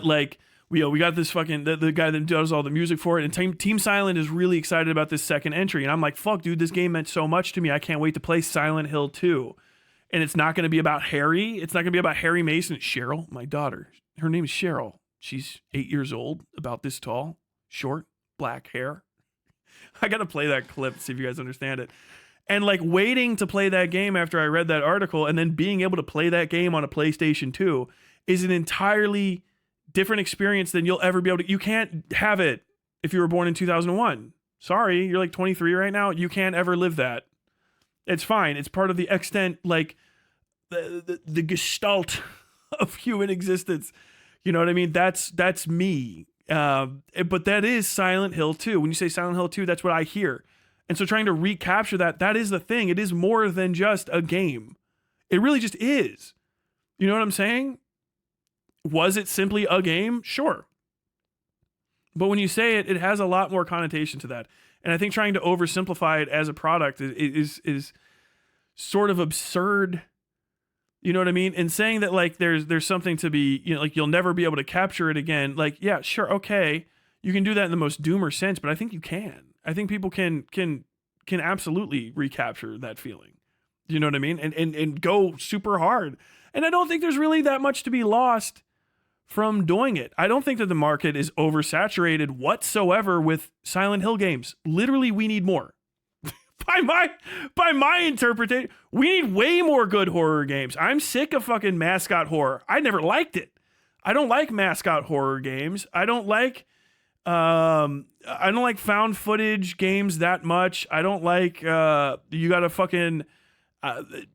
like, we got this fucking, the guy that does all the music for it, and Team Silent is really excited about this second entry. And I'm like, fuck, dude, this game meant so much to me. I can't wait to play Silent Hill 2. And it's not going to be about Harry. It's not going to be about Harry Mason. It's Cheryl, my daughter. Her name is Cheryl. She's 8 years old, about this tall, short, black hair. I got to play that clip to see if you guys understand it. And like waiting to play that game after I read that article, and then being able to play that game on a PlayStation 2 is an entirely different experience than you'll ever be able to. You can't have it if you were born in 2001. Sorry, you're like 23 right now. You can't ever live that. It's fine. It's part of the extent, like the gestalt of human existence. You know what I mean? That's me. But that is Silent Hill 2. When you say Silent Hill 2, that's what I hear. And so trying to recapture that is the thing. It is more than just a game. It really just is. You know what I'm saying? Was it simply a game? Sure. But when you say it, it has a lot more connotation to that. And I think trying to oversimplify it as a product is sort of absurd. You know what I mean? And saying that like there's something to be, like you'll never be able to capture it again. Like, yeah, sure, okay. you can do that in the most doomer sense, but I think you can. I think people can absolutely recapture that feeling. You know what I mean? And go super hard. And I don't think there's really that much to be lost from doing it. I don't think that the market is oversaturated whatsoever with Silent Hill games. Literally, we need more. by my interpretation, we need way more good horror games. I'm sick of fucking mascot horror. I never liked it. I don't like mascot horror games. I don't like found footage games that much. I don't like you gotta fucking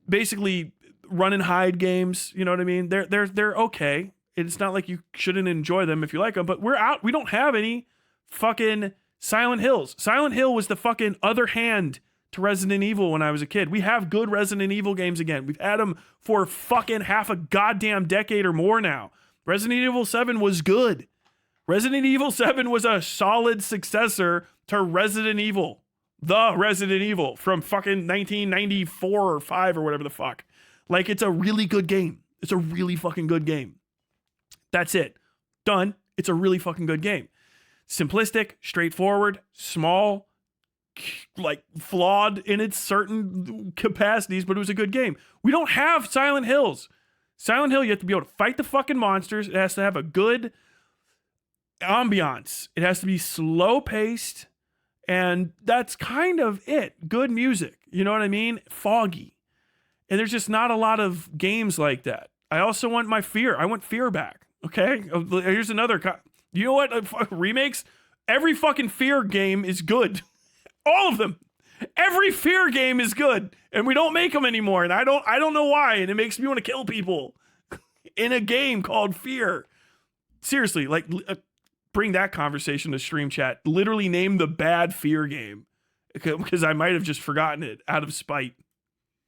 basically run and hide games. You know what I mean? They're okay. It's not like you shouldn't enjoy them if you like them, but we don't have any fucking Silent Hills. Silent Hill was the fucking other hand to Resident Evil when I was a kid. We have good Resident Evil games again. We've had them for fucking half a goddamn decade or more now. Resident Evil 7 was good. Resident Evil 7 was a solid successor to Resident Evil. The Resident Evil from fucking 1994 or 5 or whatever the fuck. Like, it's a really good game. It's a really fucking good game. That's it. Done. It's a really fucking good game. Simplistic, straightforward, small, like flawed in its certain capacities, but it was a good game. We don't have Silent Hills. Silent Hill, you have to be able to fight the fucking monsters. It has to have a good ambiance. It has to be slow paced. And that's kind of it. Good music. You know what I mean? Foggy. And there's just not a lot of games like that. I also want my fear. I want fear back. Okay? Here's another. You know what? Remakes? Every fucking fear game is good. All of them. Every fear game is good. And we don't make them anymore. And I don't know why. And it makes me want to kill people in a game called Fear. Seriously, like, bring that conversation to stream chat. Literally name the bad fear game. Because I might have just forgotten it out of spite.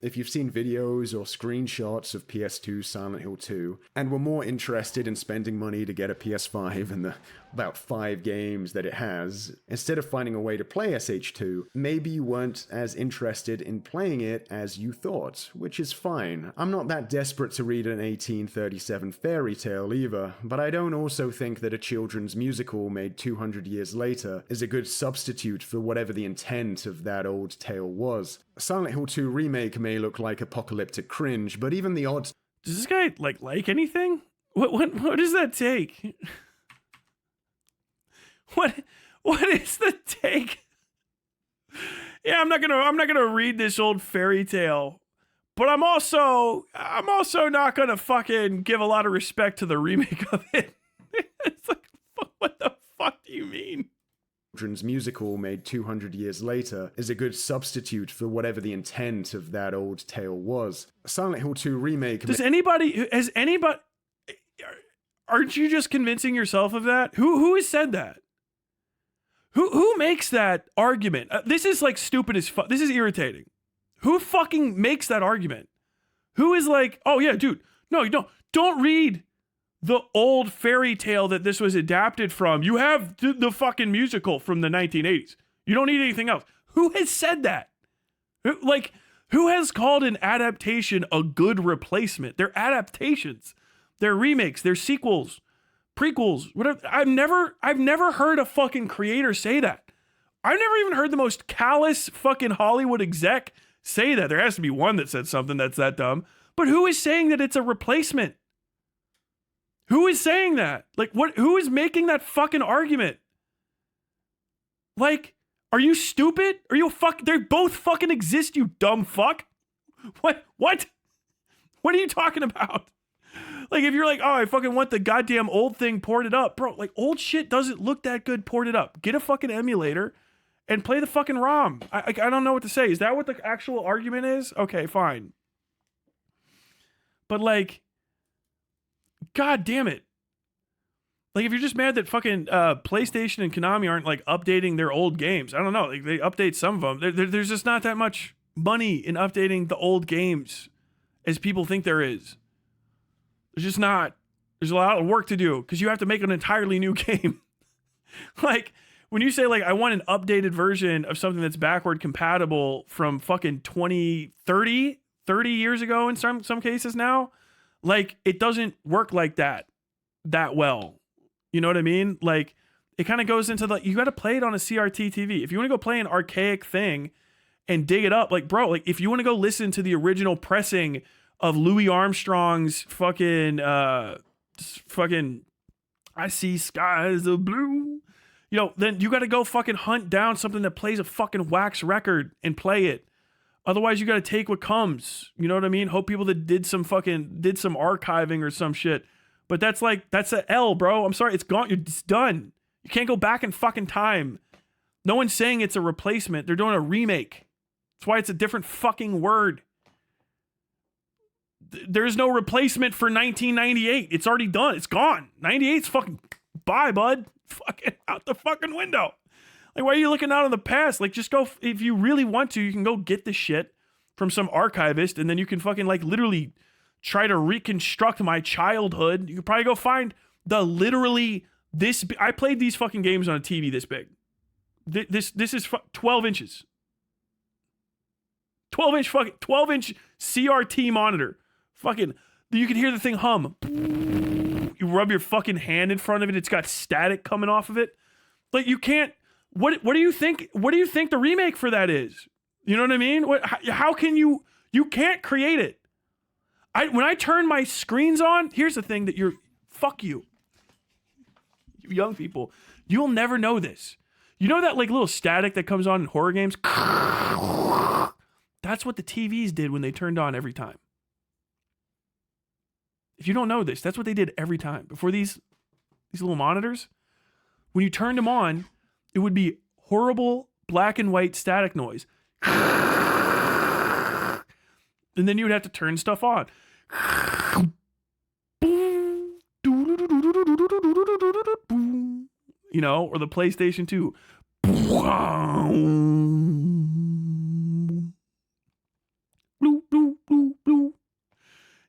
If you've seen videos or screenshots of PS2 Silent Hill 2 and were more interested in spending money to get a PS5 and the about 5 games that it has, instead of finding a way to play SH2, maybe you weren't as interested in playing it as you thought, which is fine. I'm not that desperate to read an 1837 fairy tale either, but I don't also think that a children's musical made 200 years later is a good substitute for whatever the intent of that old tale was. Silent Hill 2 Remake may look like apocalyptic cringe, but even the odds... Does this guy like anything? What does that take? What is the take? Yeah, I'm not gonna read this old fairy tale, but I'm also not gonna fucking give a lot of respect to the remake of it. It's like, what the fuck do you mean? Children's musical made 200 years later is a good substitute for whatever the intent of that old tale was. Silent Hill 2 Remake... Has anybody... Aren't you just convincing yourself of that? Who has said that? Who makes that argument? This is like stupid as fuck. This is irritating. Who fucking makes that argument? Who is like, oh yeah, dude, no, you don't read the old fairy tale that this was adapted from. You have the fucking musical from the 1980s. You don't need anything else. Who has said that? Who has called an adaptation a good replacement? They're adaptations. They're remakes. They're sequels. Prequels, whatever. I've never heard a fucking creator say that. I've never even heard the most callous fucking Hollywood exec say that. There has to be one that said something that's that dumb. But who is saying that it's a replacement? Who is saying that? Like, what? Who is making that fucking argument? Like, are you stupid? Are you they both fucking exist, you dumb fuck. What? What are you talking about? Like, if you're like, oh, I fucking want the goddamn old thing ported up. Bro, like, old shit doesn't look that good ported up. Get a fucking emulator and play the fucking ROM. I don't know what to say. Is that what the actual argument is? Okay, fine. But, like, god damn it. Like, if you're just mad that fucking PlayStation and Konami aren't, like, updating their old games. I don't know. Like, they update some of them. There's just not that much money in updating the old games as people think there is. There's just not. There's a lot of work to do because you have to make an entirely new game. Like, when you say, like, I want an updated version of something that's backward compatible from fucking 30 years ago in some cases now, like, it doesn't work like that well. You know what I mean? Like, it kind of goes into you got to play it on a CRT TV. If you want to go play an archaic thing and dig it up, like, bro, like if you want to go listen to the original pressing of Louis Armstrong's fucking I see skies of blue, then you got to go fucking hunt down something that plays a fucking wax record and play it. Otherwise, you got to take what comes. You know what I mean? Hope people that did some archiving or some shit. But that's a L, bro. I'm sorry, it's gone. It's done. You can't go back in fucking time. No one's saying it's a replacement. They're doing a remake. That's why it's a different fucking word. There's no replacement for 1998. It's already done. It's gone. 98's fucking bye, bud. Fucking out the fucking window. Like, why are you looking out on the past? Like, just go, if you really want to, you can go get the shit from some archivist, and then you can fucking, like, literally try to reconstruct my childhood. You could probably go find I played these fucking games on a TV this big. This is 12 inches. 12 inch CRT monitor. Fucking, you can hear the thing hum. You rub your fucking hand in front of it, it's got static coming off of it. Like, you can't, what do you think the remake for that is? You know what I mean? How can you can't create it. When I turn my screens on, here's the thing that fuck you young people, you'll never know this. You know that like little static that comes on in horror games? That's what the TVs did when they turned on every time. If you don't know this, that's what they did every time. Before these little monitors, when you turned them on, it would be horrible black and white static noise. And then you would have to turn stuff on. Or the PlayStation 2.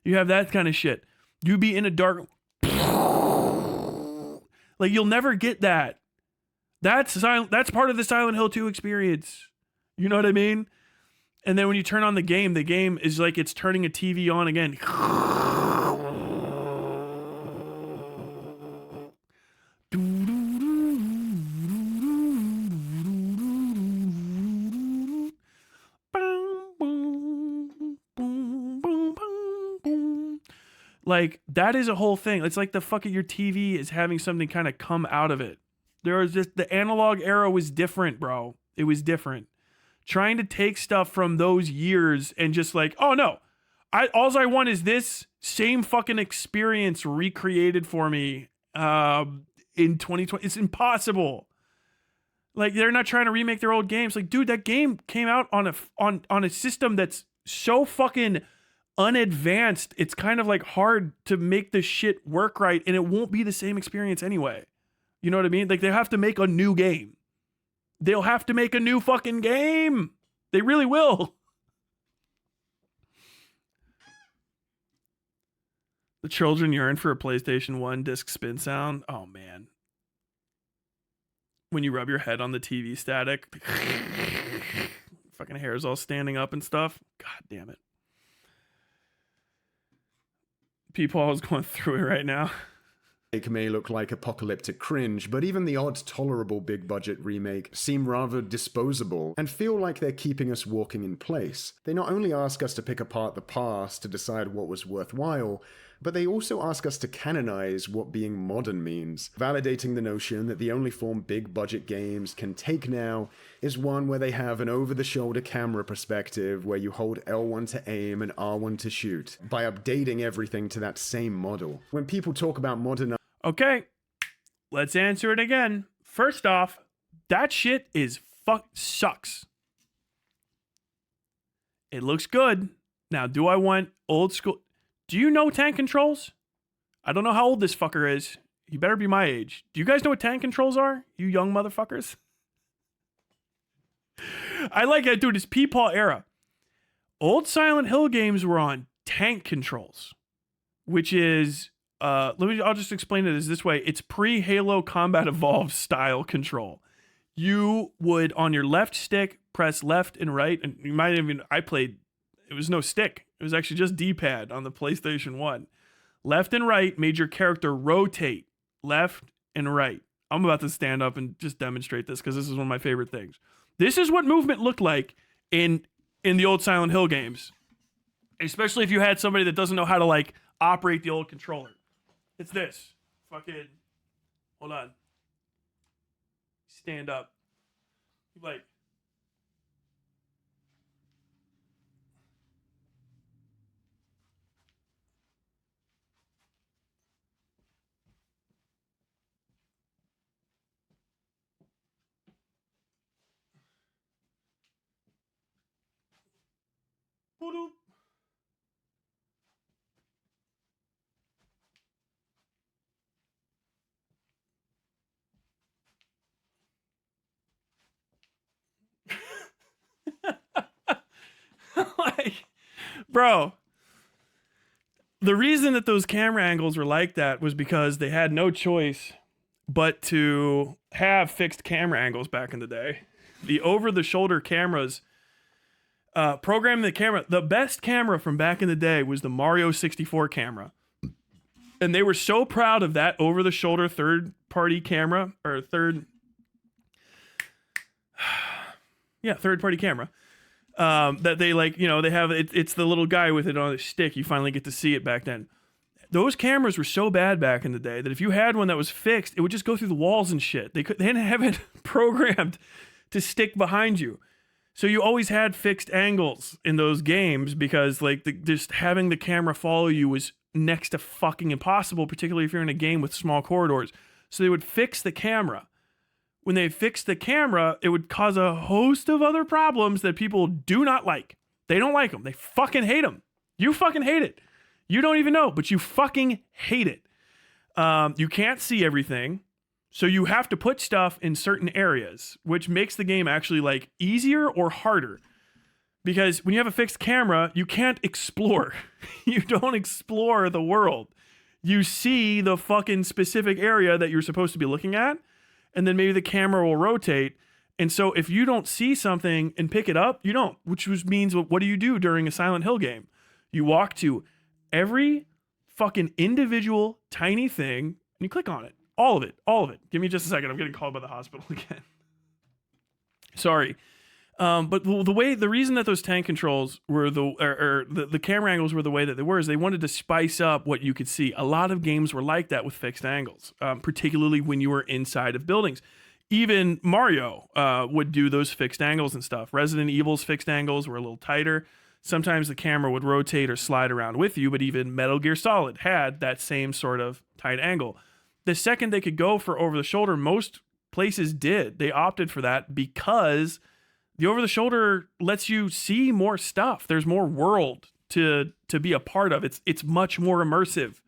You have that kind of shit. You'd be in a dark... Like, you'll never get that. That's part of the Silent Hill 2 experience. You know what I mean? And then when you turn on the game is like it's turning a TV on again. Like, that is a whole thing. It's like the fucking your TV is having something kind of come out of it. There was just, the analog era was different, bro. It was different. Trying to take stuff from those years and just like, oh no, all I want is this same fucking experience recreated for me in 2020. It's impossible. Like, they're not trying to remake their old games. Like, dude, that game came out on a system that's so fucking unadvanced. It's kind of like hard to make the shit work right, and it won't be the same experience anyway. You know what I mean? Like, they have to make a new game. They'll have to make a new fucking game. They really will. The children yearn for a PlayStation 1 disc spin sound. Oh, man. When you rub your head on the TV static. Fucking hair's all standing up and stuff. God damn it. People is going through it right now. It may look like apocalyptic cringe, but even the odd tolerable big budget remake seem rather disposable and feel like they're keeping us walking in place. They not only ask us to pick apart the past to decide what was worthwhile, but they also ask us to canonize what being modern means, validating the notion that the only form big budget games can take now is one where they have an over-the-shoulder camera perspective where you hold L1 to aim and R1 to shoot, by updating everything to that same model. When people talk about modern... Okay, let's answer it again. First off, that shit sucks. It looks good. Now, do I want old school... Do you know tank controls? I don't know how old this fucker is. He better be my age. Do you guys know what tank controls are? You young motherfuckers? I like it, dude. It's Peepaw era. Old Silent Hill games were on tank controls, which is, I'll just explain it as this way. It's pre-Halo Combat Evolved style control. You would, on your left stick, press left and right, and you might even, it was no stick. It was actually just D-pad on the PlayStation 1. Left and right made your character rotate left and right. I'm about to stand up and just demonstrate this because this is one of my favorite things. This is what movement looked like in the old Silent Hill games, especially if you had somebody that doesn't know how to like operate the old controller. It's this. Fucking, hold on. Stand up. Like, like, bro, the reason that those camera angles were like that was because they had no choice but to have fixed camera angles back in the day. The over-the-shoulder cameras, programming the camera, the best camera from back in the day was the Mario 64 camera. And they were so proud of that over-the-shoulder third-party camera, or third-party camera, that they like, you know, they have, it's the little guy with it on a stick. You finally get to see it back then. Those cameras were so bad back in the day that if you had one that was fixed, it would just go through the walls and shit. They didn't have it programmed to stick behind you. So you always had fixed angles in those games because like just having the camera follow you was next to fucking impossible, particularly if you're in a game with small corridors. So they would fix the camera. When they fixed the camera, it would cause a host of other problems that people do not like. They don't like them. They fucking hate them. You fucking hate it. You don't even know, but you fucking hate it. You can't see everything. So you have to put stuff in certain areas, which makes the game actually like easier or harder. Because when you have a fixed camera, you can't explore. You don't explore the world. You see the fucking specific area that you're supposed to be looking at, and then maybe the camera will rotate. And so if you don't see something and pick it up, you don't, which means what do you do during a Silent Hill game? You walk to every fucking individual tiny thing and you click on it. All of it. Give me just a second. I'm getting called by the hospital again. Sorry. But the reason that those tank controls were the camera angles were the way that they were is they wanted to spice up what you could see. A lot of games were like that with fixed angles, particularly when you were inside of buildings. Even Mario would do those fixed angles and stuff. Resident Evil's fixed angles were a little tighter. Sometimes the camera would rotate or slide around with you, but even Metal Gear Solid had that same sort of tight angle. The second they could go for over the shoulder, most places did. They opted for that because the over the shoulder lets you see more stuff. There's more world to be a part of. It's much more immersive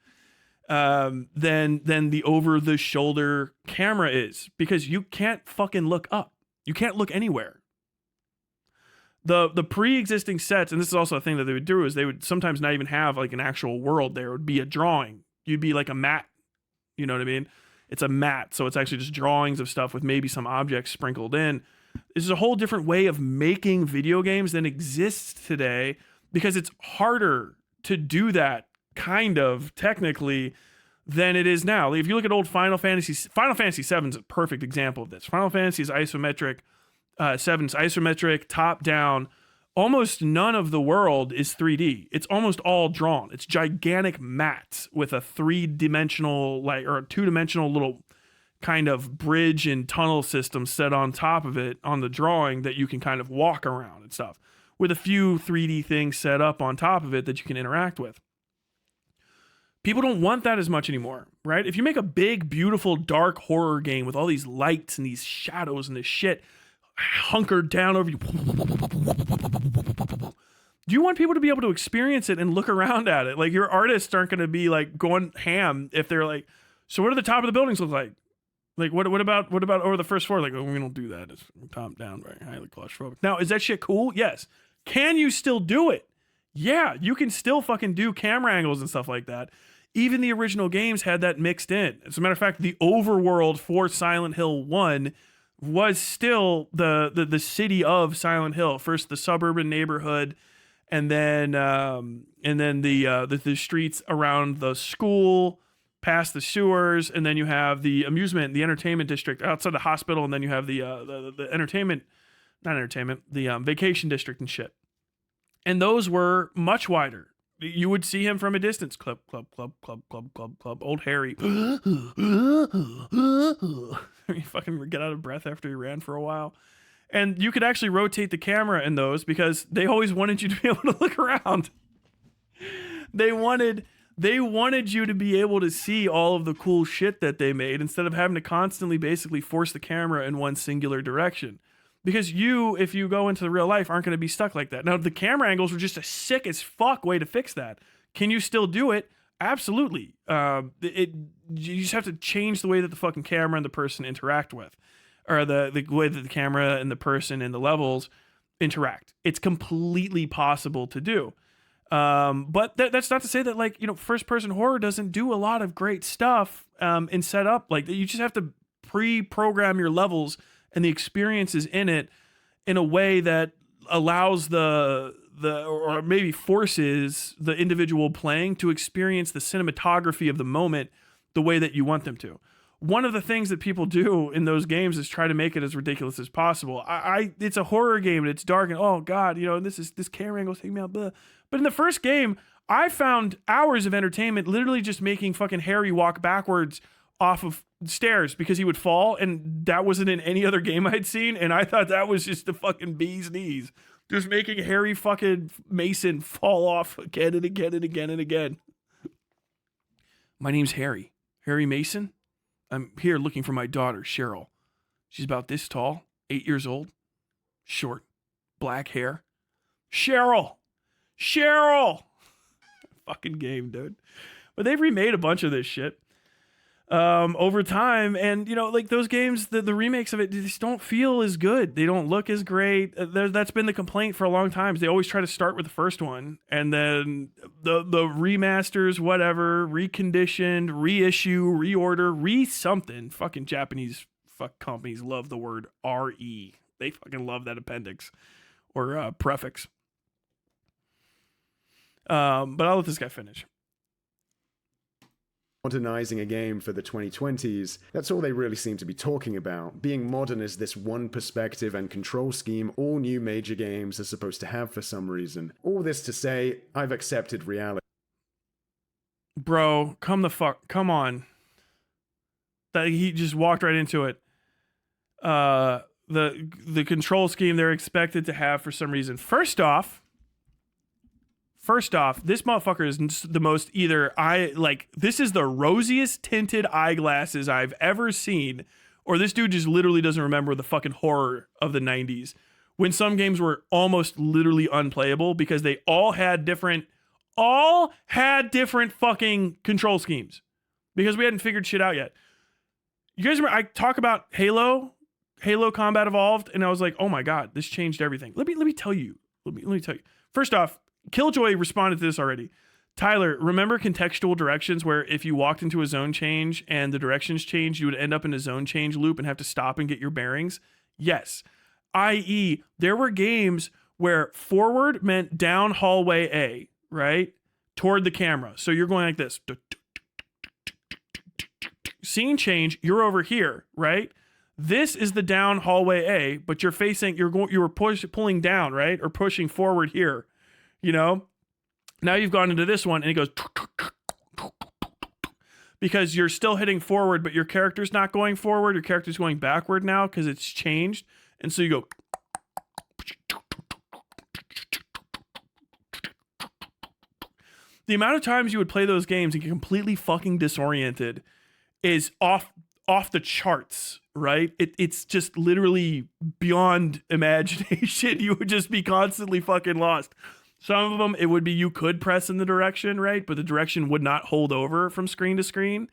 than the over the shoulder camera is, because you can't fucking look up. You can't look anywhere. The pre-existing sets, and this is also a thing that they would do, is they would sometimes not even have like an actual world. There would be a drawing. You'd be like a mat. You know what I mean? It's a mat, so it's actually just drawings of stuff with maybe some objects sprinkled in. This is a whole different way of making video games than exists today, because it's harder to do that kind of technically than it is now. If you look at old Final Fantasy VII is a perfect example of this. Final Fantasy is isometric, 7's isometric, top down. Almost none of the world is 3D. It's almost all drawn. It's gigantic mats with a 3-dimensional or a 2-dimensional little kind of bridge and tunnel system set on top of it on the drawing that you can kind of walk around and stuff, with a few 3D things set up on top of it that you can interact with. People don't want that as much anymore, right? If you make a big, beautiful, dark horror game with all these lights and these shadows and this shit hunkered down over you, do you want people to be able to experience it and look around at it? Like, your artists aren't going to be like going ham if they're like, so what do the top of the buildings look like? Like, what about over the first floor? Like, oh, we don't do that. It's top down, very highly claustrophobic. Now, is that shit cool? Yes. Can you still do it? Yeah, you can still fucking do camera angles and stuff like that. Even the original games had that mixed in. As a matter of fact, the overworld for Silent Hill 1 was still the city of Silent Hill. First the suburban neighborhood, and then the streets around the school, past the sewers, and then you have the amusement, the entertainment district outside the hospital, and then you have the entertainment, not entertainment, the vacation district and shit. And those were much wider. You would see him from a distance. Club, club, club, club, club, club, club. Old Harry. You fucking get out of breath after he ran for a while. And you could actually rotate the camera in those because they always wanted you to be able to look around. They wanted you to be able to see all of the cool shit that they made instead of having to constantly basically force the camera in one singular direction. Because you, if you go into the real life, aren't going to be stuck like that. Now, the camera angles were just a sick as fuck way to fix that. Can you still do it? Absolutely. You just have to change the way that the fucking camera and the person interact with, or the way that the camera and the person and the levels interact. It's completely possible to do. But that's not to say that, like, you know, first person horror doesn't do a lot of great stuff and set up. Like, you just have to pre-program your levels and the experiences in it in a way that allows or maybe forces the individual playing to experience the cinematography of the moment the way that you want them to. One of the things that people do in those games is try to make it as ridiculous as possible. It's a horror game and it's dark and oh god, you know, this camera angle taking me out. Blah. But in the first game, I found hours of entertainment literally just making fucking Harry walk backwards off of stairs because he would fall, and that wasn't in any other game I'd seen, and I thought that was just the fucking bee's knees. Just making Harry fucking Mason fall off again and again and again and again. My name's Harry. Harry Mason. I'm here looking for my daughter, Cheryl. She's about this tall, 8 years old, short, black hair. Cheryl! Fucking game, dude. But they've remade a bunch of this shit over time, and you know, like those games, the remakes of it just don't feel as good. They don't look as great. That's been the complaint for a long time. They always try to start with the first one, and then the remasters, whatever, reconditioned, reissue, reorder, something. Fucking Japanese companies love the word RE. They fucking love that appendix or prefix. But I'll let this guy finish. Modernizing a game for the 2020s, that's all they really seem to be talking about. Being modern is this one perspective and control scheme all new major games are supposed to have for some reason. All this to say, I've accepted reality. Bro, come on. That he just walked right into it. The control scheme they're expected to have for some reason. First off, this motherfucker is the most this is the rosiest tinted eyeglasses I've ever seen, or this dude just literally doesn't remember the fucking horror of the 90s when some games were almost literally unplayable because they all had different fucking control schemes because we hadn't figured shit out yet. You guys remember I talk about Halo Combat Evolved, and I was like, oh my god, this changed everything. Let me tell you. Let me tell you. First off, Killjoy responded to this already. Tyler, remember contextual directions where if you walked into a zone change and the directions changed, you would end up in a zone change loop and have to stop and get your bearings? Yes. I.e., there were games where forward meant down hallway A, right? Toward the camera. So you're going like this. Scene change, you're over here, right? This is the down hallway A, but you're facing, you were pulling down, right? Or pushing forward here. You know, now you've gone into this one and it goes because you're still hitting forward, but your character's not going forward. Your character's going backward now because it's changed. And so you go. The amount of times you would play those games and get completely fucking disoriented is off the charts, right? It's just literally beyond imagination. You would just be constantly fucking lost. Some of them, it would be you could press in the direction, right? But the direction would not hold over from screen to screen.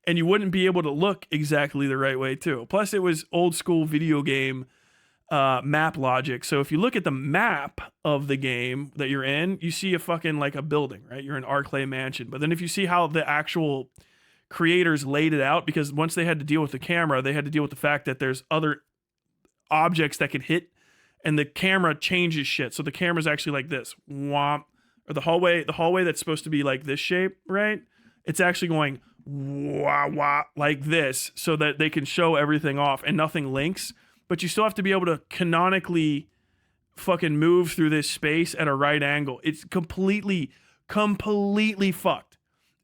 And you wouldn't be able to look exactly the right way, too. Plus, it was old school video game map logic. So if you look at the map of the game that you're in, you see a fucking like a building, right? You're in Arclay Mansion. But then if you see how the actual creators laid it out, because once they had to deal with the camera, they had to deal with the fact that there's other objects that could hit and the camera changes shit. So the camera's actually like this. Womp. Or the hallway that's supposed to be like this shape, right? It's actually going wah, wah, like this so that they can show everything off and nothing links, but you still have to be able to canonically fucking move through this space at a right angle. It's completely fucked.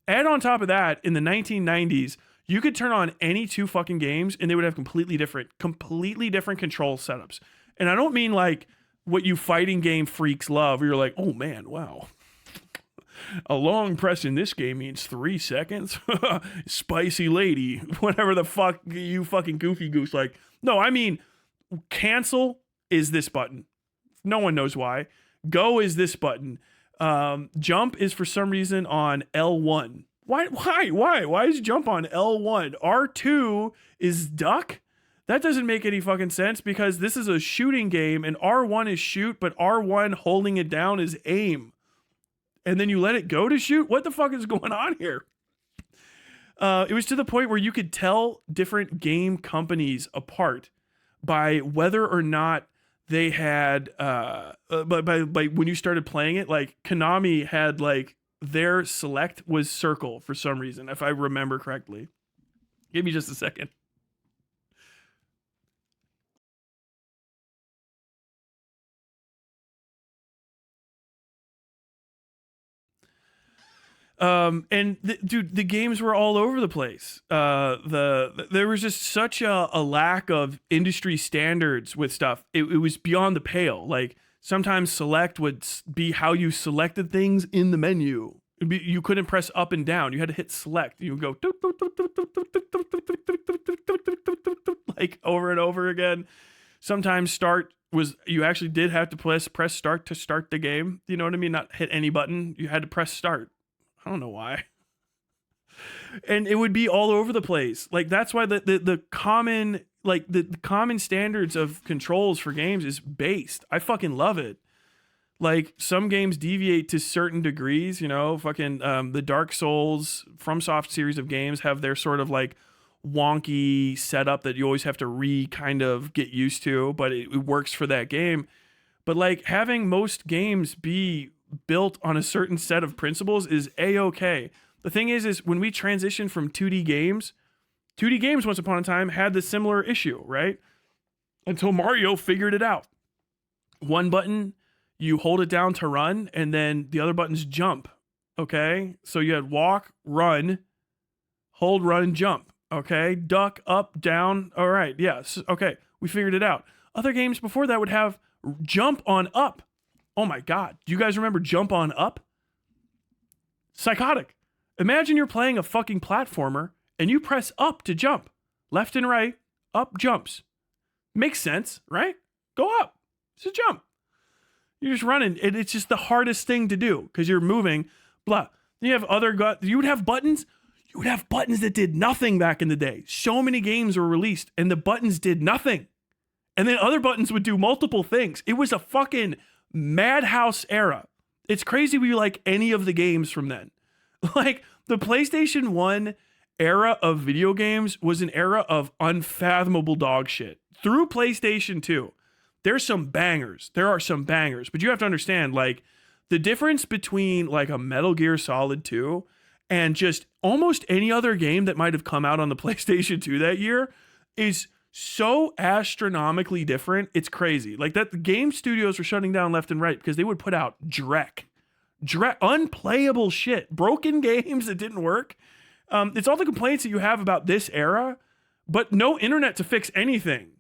And on top of that, in the 1990s, you could turn on any two fucking games and they would have completely different control setups. And I don't mean like what you fighting game freaks love, where you're like, oh man, wow. A long press in this game means 3 seconds. Spicy lady. Whatever the fuck you fucking goofy goose like. No, I mean, cancel is this button. No one knows why. Go is this button. Jump is for some reason on L1. Why is jump on L1? R2 is duck? That doesn't make any fucking sense because this is a shooting game and R1 is shoot, but R1 holding it down is aim. And then you let it go to shoot? What the fuck is going on here? It was to the point where you could tell different game companies apart by whether or not they had, by when you started playing it, like Konami had like their select was circle for some reason, if I remember correctly. Give me just a second. Dude, the games were all over the place. There was just such a lack of industry standards with stuff. It was beyond the pale. Like sometimes select would be how you selected things in the menu. You couldn't press up and down. You had to hit select. You would go like over and over again. Sometimes start was you actually did have to press start to start the game. You know what I mean? Not hit any button. You had to press start. I don't know why. And it would be all over the place. Like that's why the common like the common standards of controls for games is based. I fucking love it. Like some games deviate to certain degrees, you know, fucking the Dark Souls FromSoft series of games have their sort of like wonky setup that you always have to kind of get used to, but it works for that game. But like having most games be built on a certain set of principles is a-okay. The thing is when we transition from 2D games once upon a time had the similar issue, right? Until Mario figured it out. One button, you hold it down to run, and then the other buttons jump, okay? So you had walk, run, hold, run, jump, okay? Duck, up, down, all right, yes, okay, we figured it out. Other games before that would have jump on up. Oh my God. Do you guys remember jump on up? Psychotic. Imagine you're playing a fucking platformer and you press up to jump. Left and right, up jumps. Makes sense, right? Go up. It's a jump. You're just running. And it's just the hardest thing to do because you're moving, blah. Then you have you would have buttons. You would have buttons that did nothing back in the day. So many games were released and the buttons did nothing. And then other buttons would do multiple things. It was a fucking madhouse era. It's crazy we like any of the games from then. Like the PlayStation 1 era of video games was an era of unfathomable dog shit. Through PlayStation 2, there's some bangers. There are some bangers, but you have to understand like the difference between like a Metal Gear Solid 2 and just almost any other game that might have come out on the PlayStation 2 that year is so astronomically different. It's crazy. Like that the game studios were shutting down left and right because they would put out dreck, unplayable shit, broken games that didn't work. It's all the complaints that you have about this era, but no internet to fix anything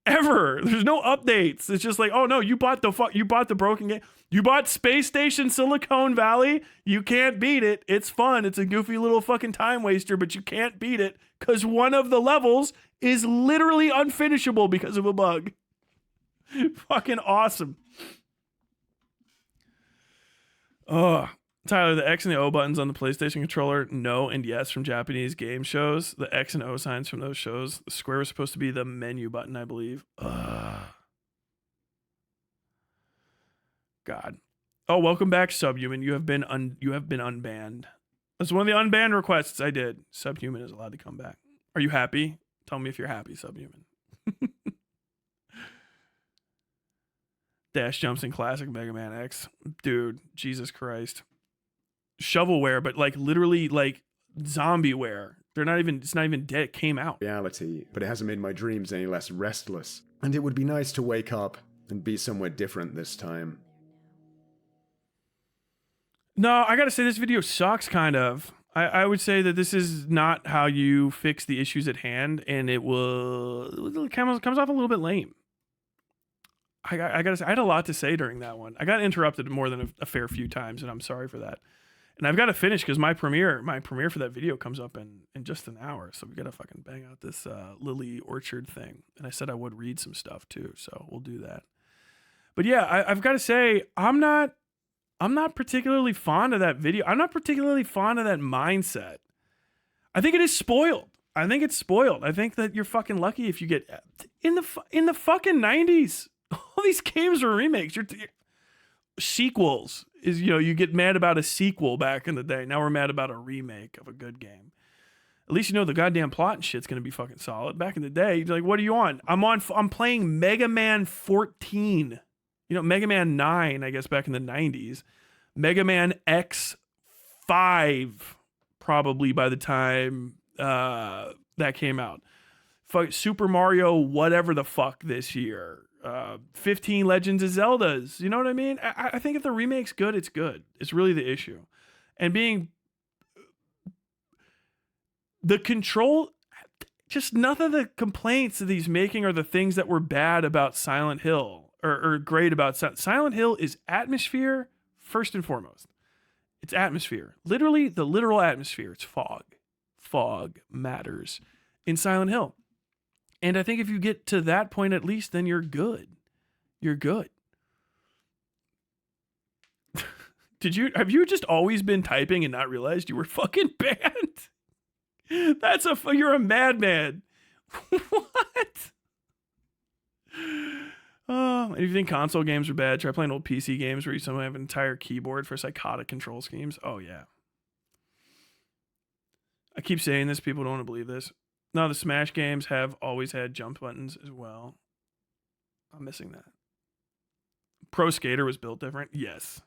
ever. There's no updates. It's just like, oh no, you bought the broken game. You bought Space Station Silicon Valley. You can't beat it. It's fun. It's a goofy little fucking time waster, but you can't beat it because one of the levels is literally unfinishable because of a bug. Fucking awesome. Oh, Tyler, the X and the O buttons on the PlayStation controller, no and yes from Japanese game shows. The X and O signs from those shows. The square was supposed to be the menu button, I believe. God. Oh, welcome back, Subhuman. You have been unbanned. That's one of the unbanned requests I did. Subhuman is allowed to come back. Are you happy? Tell me if you're happy, Subhuman. Dash jumps in classic Mega Man X. Dude, Jesus Christ. Shovelware, but like literally like zombieware. It's not even dead. It came out. Reality, but it hasn't made my dreams any less restless. And it would be nice to wake up and be somewhere different this time. No, I gotta say this video sucks, kind of. I would say that this is not how you fix the issues at hand, and it comes off a little bit lame. I gotta say, I had a lot to say during that one. I got interrupted more than a fair few times, and I'm sorry for that. And I've got to finish because my premiere for that video comes up in just an hour, so we gotta fucking bang out this Lily Orchard thing. And I said I would read some stuff too, so we'll do that. But yeah, I've got to say, I'm not particularly fond of that video. I'm not particularly fond of that mindset. I think it is spoiled. I think it's spoiled. I think that you're fucking lucky if you get in the fucking 90s. All these games are remakes. Sequels is, you get mad about a sequel back in the day. Now we're mad about a remake of a good game. At least the goddamn plot and shit's gonna be fucking solid. Back in the day, you're like, what are you on? I'm playing Mega Man 14. Mega Man 9, I guess, back in the 90s. Mega Man X5, probably by the time that came out. Super Mario, whatever the fuck this year. 15 Legends of Zeldas. You know what I mean? I think if the remake's good, it's good. It's really the issue. And being the control, just none of the complaints that he's making are the things that were bad about Silent Hill. Or great about Silent Hill is atmosphere, first and foremost. It's atmosphere. Literally, the literal atmosphere. It's fog. Fog matters in Silent Hill. And I think if you get to that point at least, then you're good. You're good. Have you just always been typing and not realized you were fucking banned? You're a madman. What? Oh, if you think console games are bad, try playing old PC games where you somehow have an entire keyboard for psychotic control schemes. Oh, yeah. I keep saying this. People don't want to believe this. No, the Smash games have always had jump buttons as well. I'm missing that. Pro Skater was built different. Yes.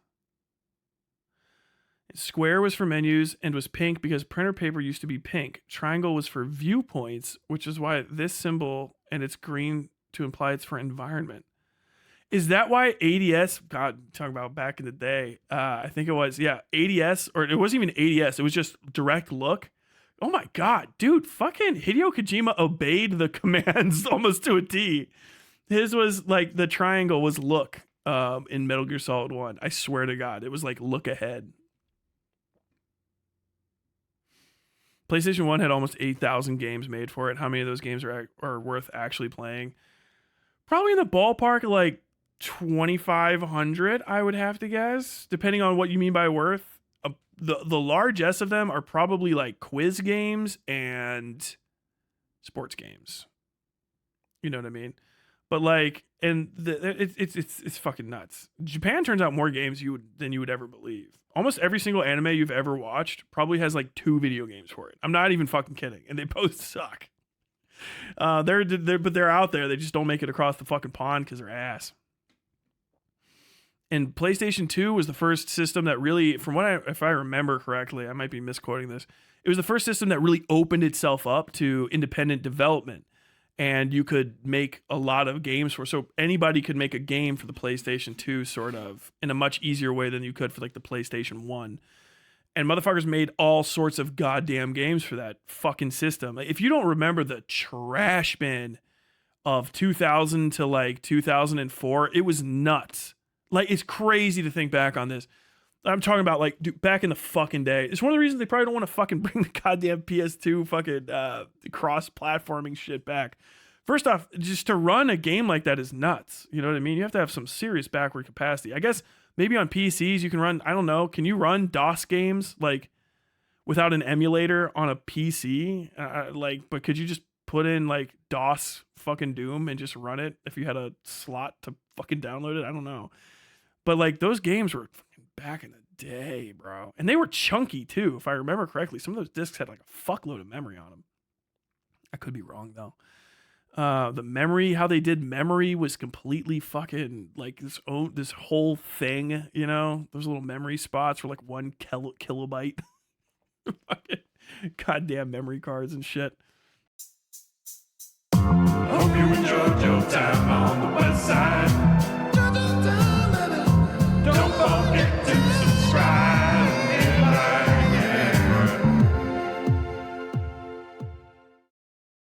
Square was for menus and was pink because printer paper used to be pink. Triangle was for viewpoints, which is why this symbol and it's green to imply it's for environment. Is that why ADS, God, talking about back in the day, I think it was, ADS, or it wasn't even ADS, it was just direct look. Oh my God, dude, fucking Hideo Kojima obeyed the commands almost to a T. His was like, the triangle was look in Metal Gear Solid 1. I swear to God, it was like look ahead. PlayStation 1 had almost 8,000 games made for it. How many of those games are worth actually playing? Probably in the ballpark of like 2,500, I would have to guess, depending on what you mean by worth. The largest of them are probably like quiz games and sports games. You know what I mean? But like, and it's fucking nuts. Japan turns out more games than you would ever believe. Almost every single anime you've ever watched probably has like 2 video games for it. I'm not even fucking kidding, and they both suck. But they're out there. They just don't make it across the fucking pond because they're ass. And PlayStation 2 was the first system that really, if I remember correctly, I might be misquoting this. It was the first system that really opened itself up to independent development. And you could make a lot of games so anybody could make a game for the PlayStation 2 sort of in a much easier way than you could for like the PlayStation 1. And motherfuckers made all sorts of goddamn games for that fucking system. If you don't remember the trash bin of 2000 to like 2004, it was nuts. Like, it's crazy to think back on this. I'm talking about, like, dude, back in the fucking day. It's one of the reasons they probably don't want to fucking bring the goddamn PS2 fucking cross-platforming shit back. First off, just to run a game like that is nuts. You know what I mean? You have to have some serious backward capacity. I guess maybe on PCs you can run, I don't know, can you run DOS games, like, without an emulator on a PC? But could you just put in, like, DOS fucking Doom and just run it if you had a slot to fucking download it? I don't know. But, like, those games were fucking back in the day, bro. And they were chunky, too, if I remember correctly. Some of those discs had, like, a fuckload of memory on them. I could be wrong, though. The memory, how they did memory was completely fucking, like, this whole thing, you know? Those little memory spots were, like, 1 kilobyte. Goddamn memory cards and shit.